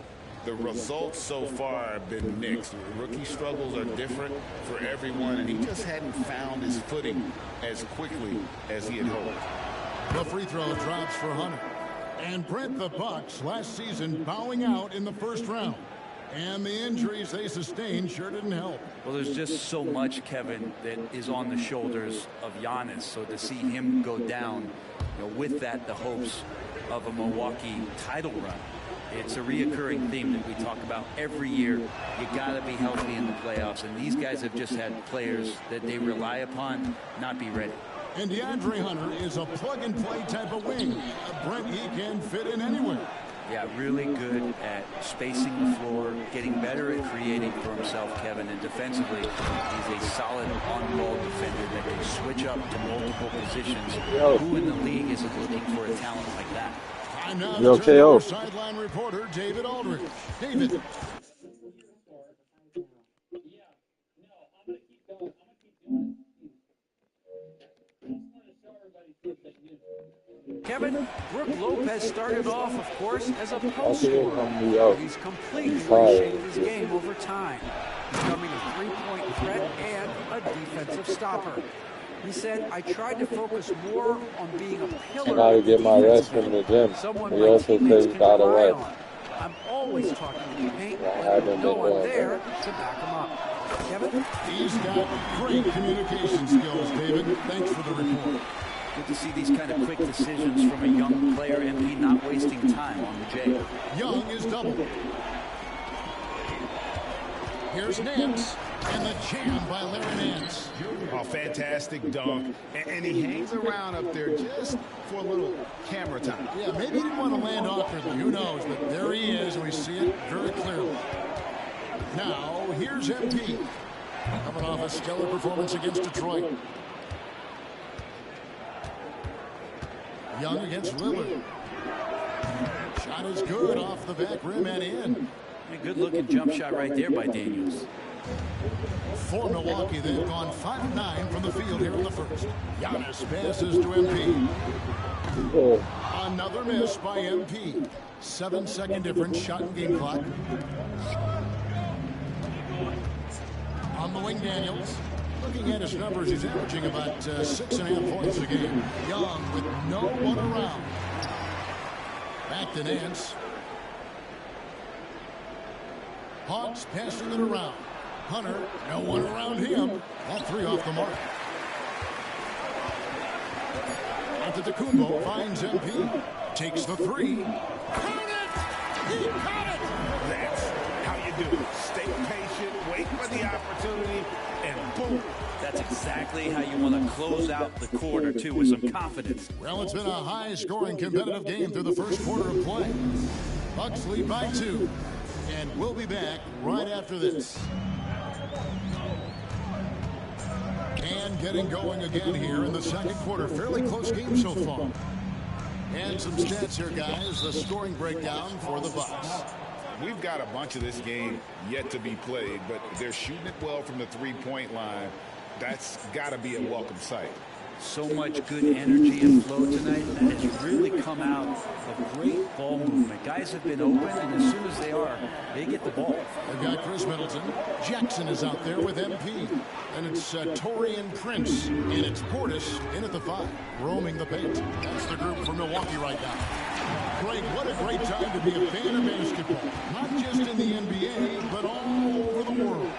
the results so far have been mixed. Rookie struggles are different for everyone, and he just hadn't found his footing as quickly as he had hoped.
The free throw drops for Hunter. And Brent, the Bucks last season bowing out in the first round. And the injuries they sustained sure didn't help.
Well, there's just so much, Kevin, that is on the shoulders of Giannis. So to see him go down, with that, the hopes of a Milwaukee title run. It's a reoccurring theme that we talk about every year. You got to be healthy in the playoffs. And these guys have just had players that they rely upon not be ready.
And DeAndre Hunter is a plug-and-play type of wing. Brent, he can fit in anywhere.
Yeah, really good at spacing the floor, getting better at creating for himself, Kevin. And defensively, he's a solid on-ball defender that can switch up to multiple positions. Who in the league isn't looking for a talent like that?
I'm now to turn over sideline reporter David Aldridge. David.
Kevin, Brook Lopez started off, of course, as a post scorer. He's completely reshaped his game over time, becoming a three-point threat and a defensive stopper. He said, I tried to focus more on being a pillar.
I gotta get my rest from the gym. He also says he got away.
I'm always talking to the paint when no one there to back him up. Kevin?
He's got great communication skills, David. Thanks for the report.
Good to see these kind of quick decisions from a young player, MP not wasting time on the J.
Young is double. Here's Nance, and the jam by Larry Nance.
A fantastic dunk, and he hangs around up there just for a little camera time.
Yeah, maybe he didn't want to land awkwardly, who knows, but there he is, and we see it very clearly. Now, here's MP, coming off a stellar performance against Detroit. Young against Lillard. Shot is good off the back rim and in.
A good-looking jump shot right there by Daniels.
For Milwaukee, they've gone 5 of 9 from the field here in the first. Giannis passes to MP. Another miss by MP. 7-second difference, shot and game clock. On the wing, Daniels. Looking at his numbers, he's averaging about 6.5 points a game. Young with no one around. Back to Nance. Hawks passing it around. Hunter, no one around him. That three off the mark. Antetokounmpo finds MP. Takes the three. Count it! He caught it!
That's how you do it. Stay patient, wait for the opportunity, and boom.
That's exactly how you want to close out the quarter, too, with some confidence.
Well, it's been a high-scoring competitive game through the first quarter of play. Bucks lead by 2. And we'll be back right after this. And getting going again here in the second quarter. Fairly close game so far. And some stats here, guys. The scoring breakdown for the Bucks.
We've got a bunch of this game yet to be played, but they're shooting it well from the three-point line. That's got to be a welcome sight.
So much good energy and flow tonight that has really come out of great ball movement. Guys have been open, and as soon as they are, they get the ball.
They've got Chris Middleton. Jackson is out there with MP. And it's Taurean Prince, and it's Portis in at the 5, roaming the paint. That's the group for Milwaukee right now. Greg, what a great time to be a fan of basketball. Not just in the NBA, but all over the world.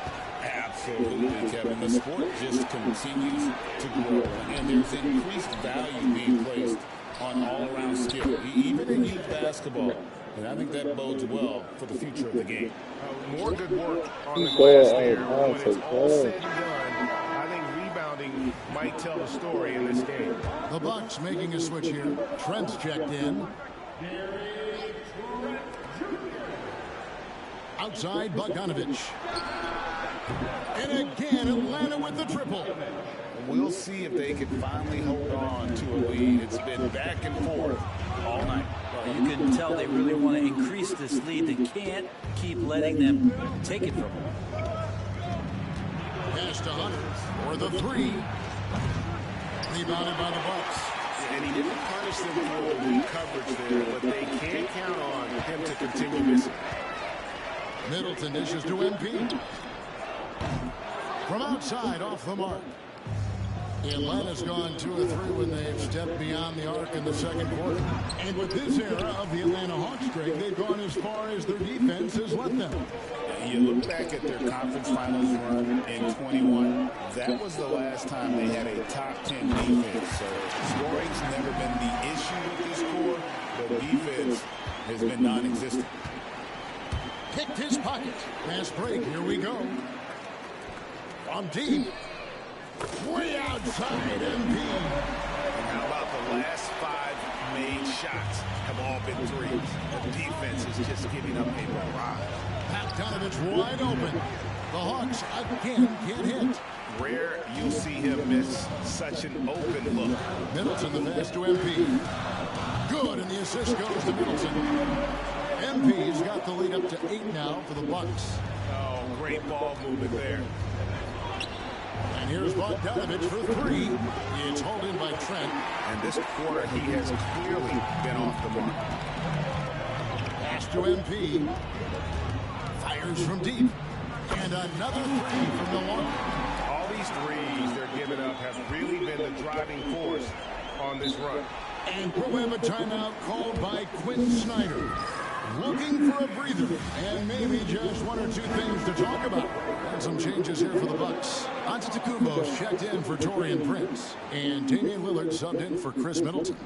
Absolutely, Kevin. The sport just continues to grow, and there's increased value being placed on all-around skill. Even in youth basketball, And I think that bodes well for the future of the game. More good work on the glass there. When it's all said and done, I think rebounding might tell the story in this game.
The Bucks making a switch here. Trent's checked in. Outside, Bogdanovich. And again, Atlanta with the triple.
We'll see if they can finally hold on to a lead. It's been back and forth all night.
Well, you can tell they really want to increase this lead. They can't keep letting them take it from them.
Pass to Hunter for the three. Rebounded by the Bucks.
And he didn't punish them for the weak coverage there, but they can't count on him to continue missing.
Middleton dishes to MP. From outside, off the mark. Atlanta's gone 2 of 3 when they've stepped beyond the arc in the second quarter. And with this era of the Atlanta Hawks, Greg, they've gone as far as their defense has let them.
You look back at their conference finals run in 21, that was the last time they had a top 10 defense. So scoring's never been the issue with this core, but defense has been non-existent.
Kicked his pocket. Fast break. Here we go. From deep. Way outside MP.
How about the last 5 made shots have all been threes? The defense is just giving up a barrage.
Bogdanovich wide open. The Hawks again can't hit.
Rare you'll see him miss such an open look.
Middleton the pass to MP. Good, and the assist goes to Middleton. MP's got the lead up to 8 now for the Bucks.
Oh, great ball movement there.
And here's Bogdanovich for 3. It's hauled in by Trent.
And this quarter, he has clearly been off the mark.
Pass to MP. Fires from deep. And another 3 from Milwaukee.
All these threes they're giving up have really been the driving force on this run.
And we'll have a timeout called by Quinn Snyder. Looking for a breather and maybe just 1 or 2 things to talk about. And some changes here for the Bucks. Antetokounmpo's checked in for Taurean Prince. And Damian Lillard subbed in for Chris Middleton.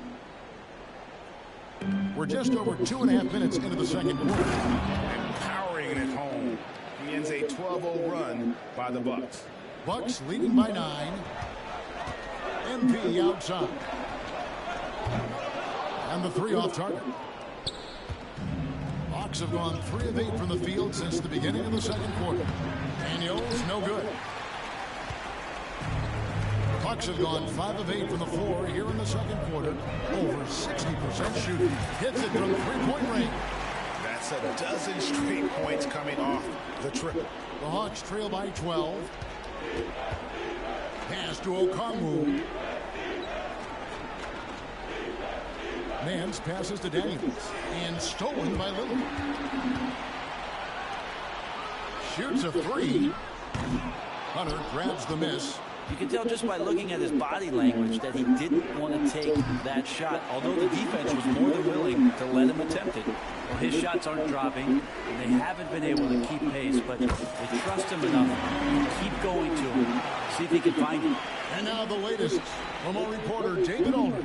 We're just over 2.5 minutes into the second quarter.
And powering it at home. He ends a 12-0 run by the Bucks.
Bucks leading by 9. MP outside. And the 3 off target. Hawks have gone 3 of 8 from the field since the beginning of the second quarter. Daniels, no good. Bucks have gone 5 of 8 from the floor here in the second quarter. Over 60% shooting. Hits it from 3-point range.
That's a dozen straight points coming off the triple.
The Hawks trail by 12. Pass to Okongwu. Nance passes to Daniels. And stolen by Lillard. Shoots a 3. Hunter grabs the miss.
You can tell just by looking at his body language that he didn't want to take that shot, although the defense was more than willing to let him attempt it. Well, his shots aren't dropping, and they haven't been able to keep pace, but they trust him enough to keep going to him, see if he can find him.
And now the latest from our reporter, David Olner.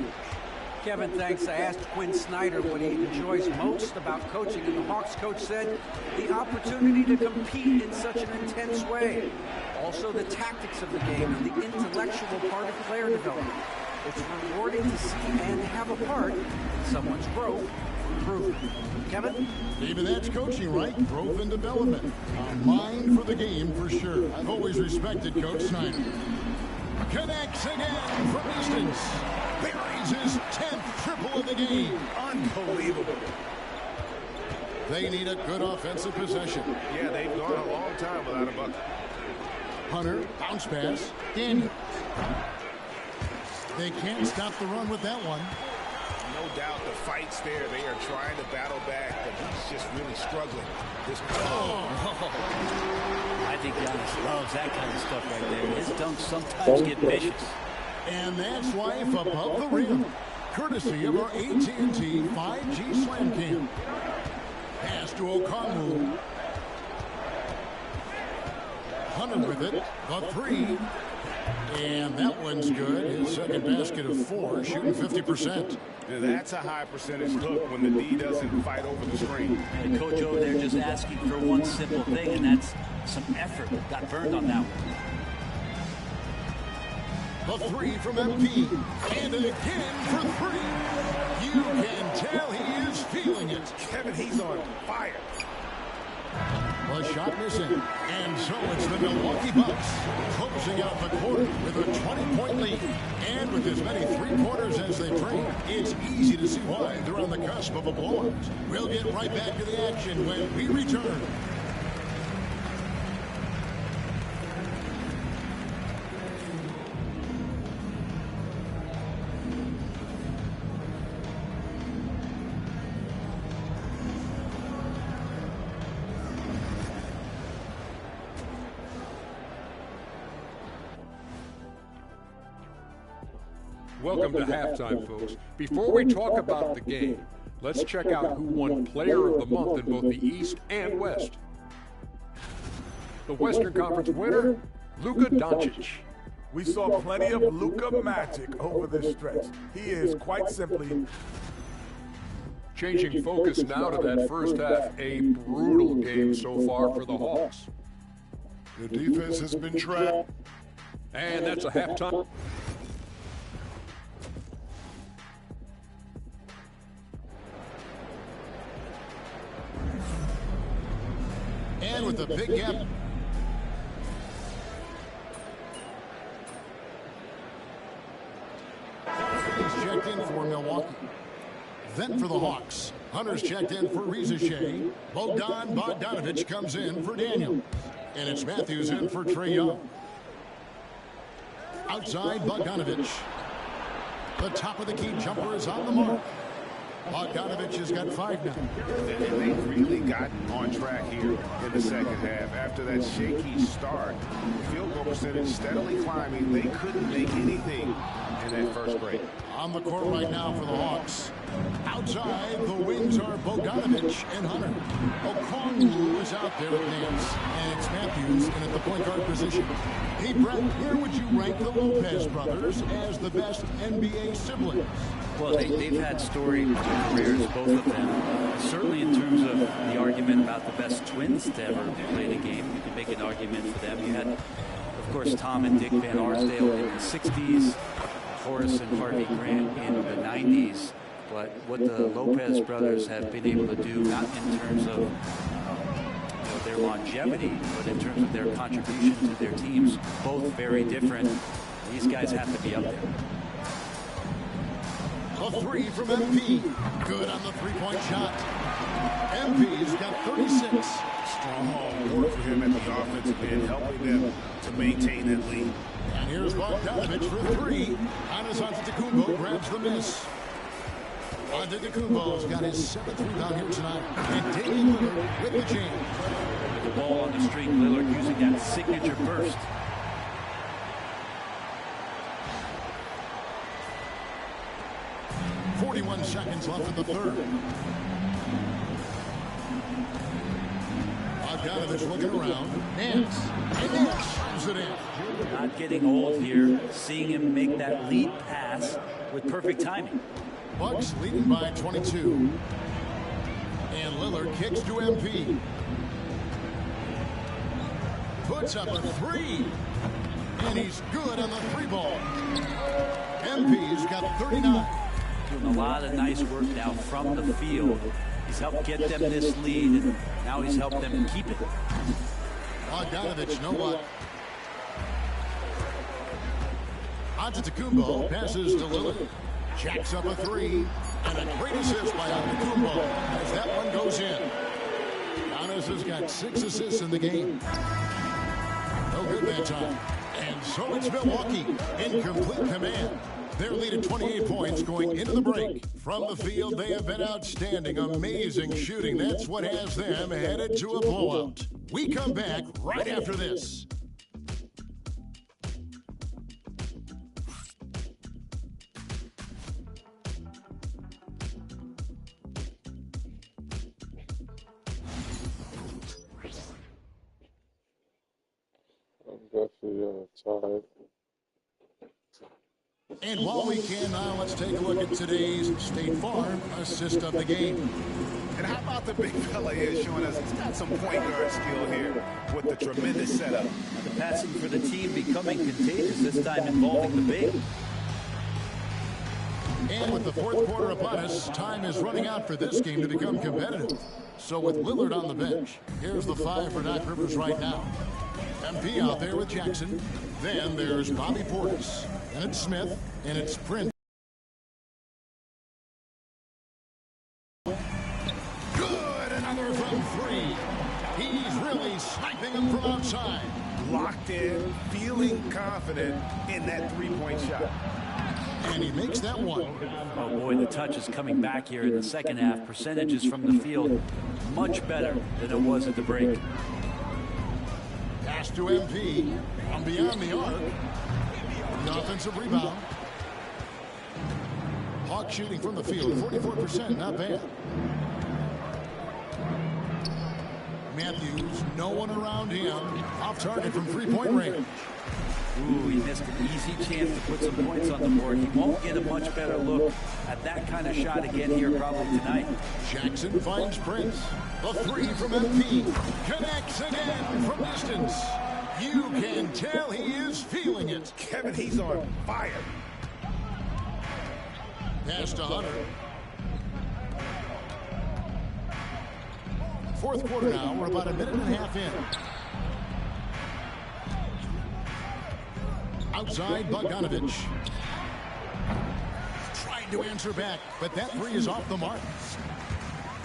Kevin, thanks. I asked Quinn Snyder what he enjoys most about coaching, and the Hawks coach said the opportunity to compete in such an intense way. Also, the tactics of the game and the intellectual part of player development. It's rewarding to see and have a part in someone's growth and improvement. Kevin?
David, that's coaching, right? Growth and development. A mind for the game, for sure. I've always respected Coach Snyder. Connects again from distance. Buries his 10th triple of the game.
Unbelievable.
They need a good offensive possession.
Yeah, they've gone a long time without a bucket.
Hunter, bounce pass. Daniels. They can't stop the run with that one.
No doubt the fight's there. They are trying to battle back, but he's just really struggling.
I think Giannis loves that kind of stuff right there. His dunks sometimes get vicious.
And that's life above the rim. Courtesy of our AT&T 5G Slam Cam. Pass to Okongwu. Hunter with it. The 3. And that one's good. His second basket of 4, shooting 50%.
And that's a high percentage look when the D doesn't fight over the screen.
And Coach O there just asking for one simple thing, and that's some effort. Got burned on that one.
The 3 from MP. And again for 3. You can tell he is feeling it.
Kevin, he's on fire.
The shot missing. And so it's the Milwaukee Bucks closing out the quarter with a 20-point lead. And with as many three-pointers as they bring, it's easy to see why they're on the cusp of a blowout. We'll get right back to the action when we return.
Welcome to halftime, folks. Before we talk about the game, let's check out who won Player of the Month in both the East and West. The Western Conference winner, Luka Doncic.
We saw plenty of Luka magic over this stretch. He is quite simply
Changing focus now to that first half, a brutal game so far for the Hawks.
Their defense has been trapped.
And that's a halftime.
And with the big gap. He's checked in for Milwaukee. Then for the Hawks. Hunter's checked in for Reza Shea. Bogdan Bogdanovic comes in for Daniel. And it's Matthews in for Trae Young. Outside Bogdanovic. The top of the key jumper is on the mark. Bogdanovic has got 5 now.
And they really got on track here in the second half. After that shaky start, field goal percentage steadily climbing. They couldn't make anything in that first break.
On the court right now for the Hawks. Outside, the wings are Bogdanovic and Hunter. Okongwu is out there with Nance. And it's Matthews in at the point guard position. Hey, Brett, where would you rank the Lopez brothers as the best NBA siblings?
Well, they've had storied careers, both of them. Certainly in terms of the argument about the best twins to ever play the game, you can make an argument for them. You had, of course, Tom and Dick Van Arsdale in the 60s, Horace and Harvey Grant in the 90s. But what the Lopez brothers have been able to do, not in terms of their longevity, but in terms of their contribution to their teams, both very different. These guys have to be up there.
A 3 from MP. Good on the three-point shot. MP's got 36.
Strong work for him at the offensive end, helping them to maintain that lead.
And here's Bogdanovic for 3. Giannis Antetokounmpo grabs the miss. Antetokounmpo's got his 7th rebound here tonight. And Damian Lillard with the jam.
With the ball on the string, Lillard using that signature burst.
Seconds left in the third. Bogdanovic looking around. Nance. And Nance shoots it in.
Not getting old here. Seeing him make that lead pass with perfect timing.
Bucks leading by 22. And Lillard kicks to MP. Puts up a 3. And he's good on the 3 ball. MP's got 39.
Doing a lot of nice work now from the field. He's helped get them this lead, and now he's helped them keep it.
Bogdanovic, know what? Antetokounmpo passes to Lillard. Jacks up a 3. And a great assist by Antetokounmpo as that one goes in. Giannis has got 6 assists in the game. No good that time. And so it's Milwaukee in complete command. Their lead at 28 points going into the break. From the field, they have been outstanding. Amazing shooting. That's what has them headed to a blowout. We come back right after this.
I'm definitely tired.
And while we can now, let's take a look at today's State Farm assist of the game.
And how about the big fella here showing us he's got some point guard skill here with the tremendous setup.
The passing for the team becoming contagious, this time involving the big.
And with the fourth quarter upon us, time is running out for this game to become competitive. So with Lillard on the bench, here's the 5 for Doc Rivers right now. MP out there with Jackson. Then there's Bobby Portis. And it's Smith. And it's Prince. Good. Another from 3. He's really sniping them from outside.
Locked in, feeling confident in that three-point shot.
And he makes that one.
Oh boy, the touch is coming back here in the second half. Percentages from the field much better than it was at the break.
Pass to MP from beyond the arc. The offensive rebound. Hawk shooting from the field, 44%, not bad. Matthews, no one around him. Off target from three-point range.
Ooh, he missed an easy chance to put some points on the board. He won't get a much better look at that kind of shot again here probably tonight.
Jackson finds Prince. A 3 from MP. Connects again from distance. You can tell he is feeling it.
Kevin, he's on fire.
Pass to Hunter. Fourth quarter now. We're about a minute and a half in. Outside, Bogdanovich. Tried to answer back, but that 3 is off the mark.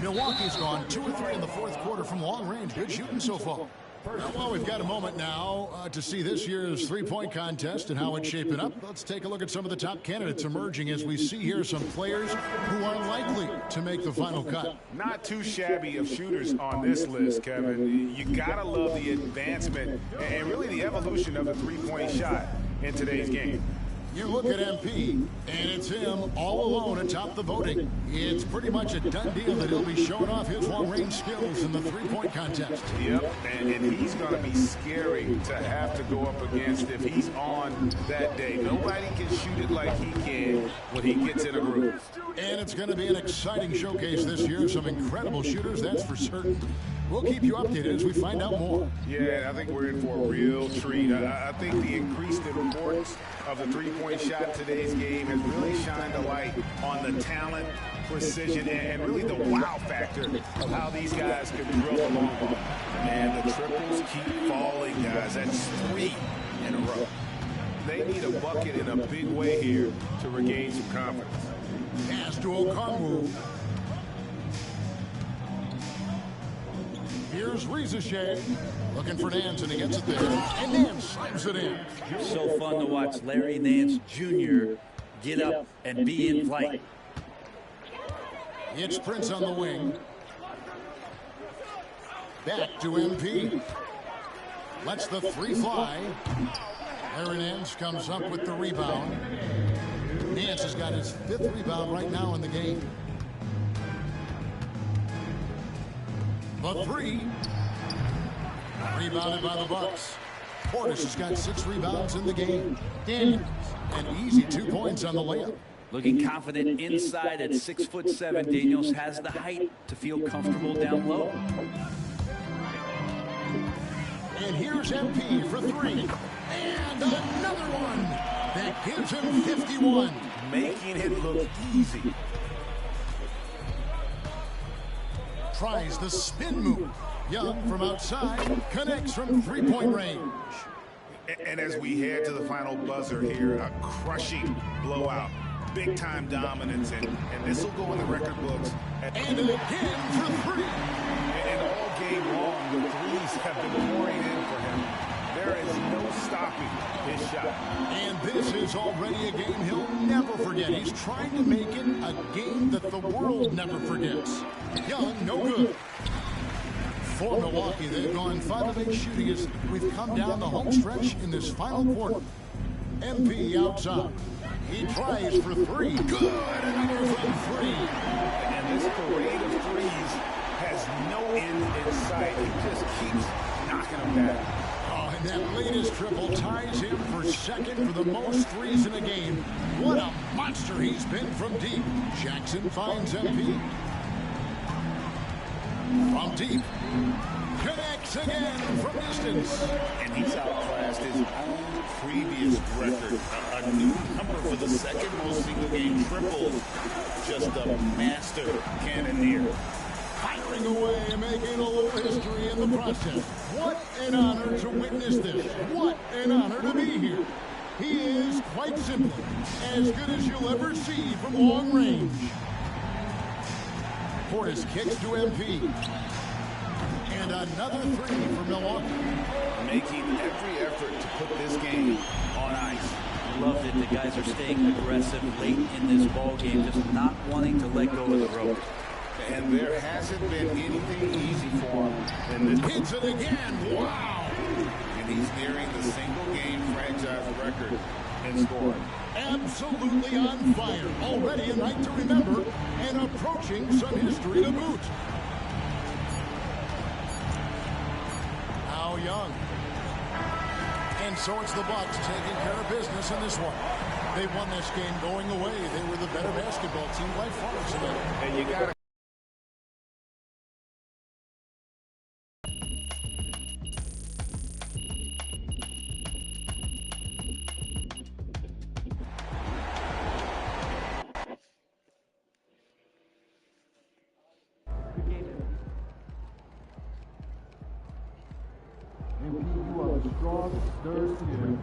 Milwaukee's gone 2 or 3 in the fourth quarter from long range. Good shooting so far. Well, we've got a moment now to see this year's three-point contest and how it's shaping up. Let's take a look at some of the top candidates emerging as we see here some players who are likely to make the final cut.
Not too shabby of shooters on this list, Kevin. You gotta love the advancement and really the evolution of the three-point shot in today's game.
You look at MP, and it's him all alone atop the voting. It's pretty much a done deal that he'll be showing off his long-range skills in the three-point contest.
Yep, and he's going to be scary to have to go up against if he's on that day. Nobody can shoot it like he can when he gets in a groove.
And it's going to be an exciting showcase this year. Some incredible shooters, that's for certain. We'll keep you updated as we find out more.
Yeah, I think we're in for a real treat. I think the increased importance of the three-point shot in today's game has really shined a light on the talent, precision, and really the wow factor of how these guys can drill the long ball. And the triples keep falling, guys. That's 3 in a row. They need a bucket in a big way here to regain some confidence.
Pass to Okongwu. Here's Rizachet looking for Nance, and he gets it there. And Nance slams it in.
So fun to watch Larry Nance Jr. get up and be in flight.
It's Prince on the wing. Back to MP. Lets the 3 fly. Larry Nance comes up with the rebound. Nance has got his 5th rebound right now in the game. The 3. Rebounded by the Bucks. Portis has got 6 rebounds in the game. Daniels, an easy 2 points on the layup.
Looking confident inside at 6'7", Daniels has the height to feel comfortable down low.
And here's MP for 3. And another one. That gives him 51.
Making it look easy.
Tries the spin move. Young from outside, connects from three-point range.
And as we head to the final buzzer here, a crushing blowout. Big-time dominance, and this will go in the record books.
And again for 3.
And all game long, the threes have been pouring in for him. There is no stopping his shot.
And this is already a game he'll never forget. He's trying to make it a game that the world never forgets. Young, no good. For Milwaukee, they've gone 5 of 8 shooting as we've come down the home stretch in this final quarter. MP outside. He tries for 3. Good, another from 3.
And this parade of threes has no end in sight. He just keeps knocking them down.
Oh, and that latest triple ties him for second for the most threes in a game. monster he's been from deep. Jackson finds MP. From deep. Connects again from distance.
And he's outclassed his own previous record. A new number for the second most single-game triples. Just a master cannoneer.
Firing away and making a little history in the process. What an honor to witness this. What an honor to be here. He is, quite simply, as good as you'll ever see from long range. Portis kicks to MP. And another three for Milwaukee.
Making every effort to put this game on ice.
Loved it. The guys are staying aggressive late in this ball game, just not wanting to let go of the rope.
And there hasn't been anything easy for him in this.
Hits it again. Wow.
And he's nearing the single-game franchise record in scoring.
Absolutely on fire. Already a night to remember and approaching some history to boot. How young. And so it's the Bucks taking care of business in this one. They won this game going away. They were the better basketball team by far tonight.
And you got to
MP, you are the straw that stirs the drink.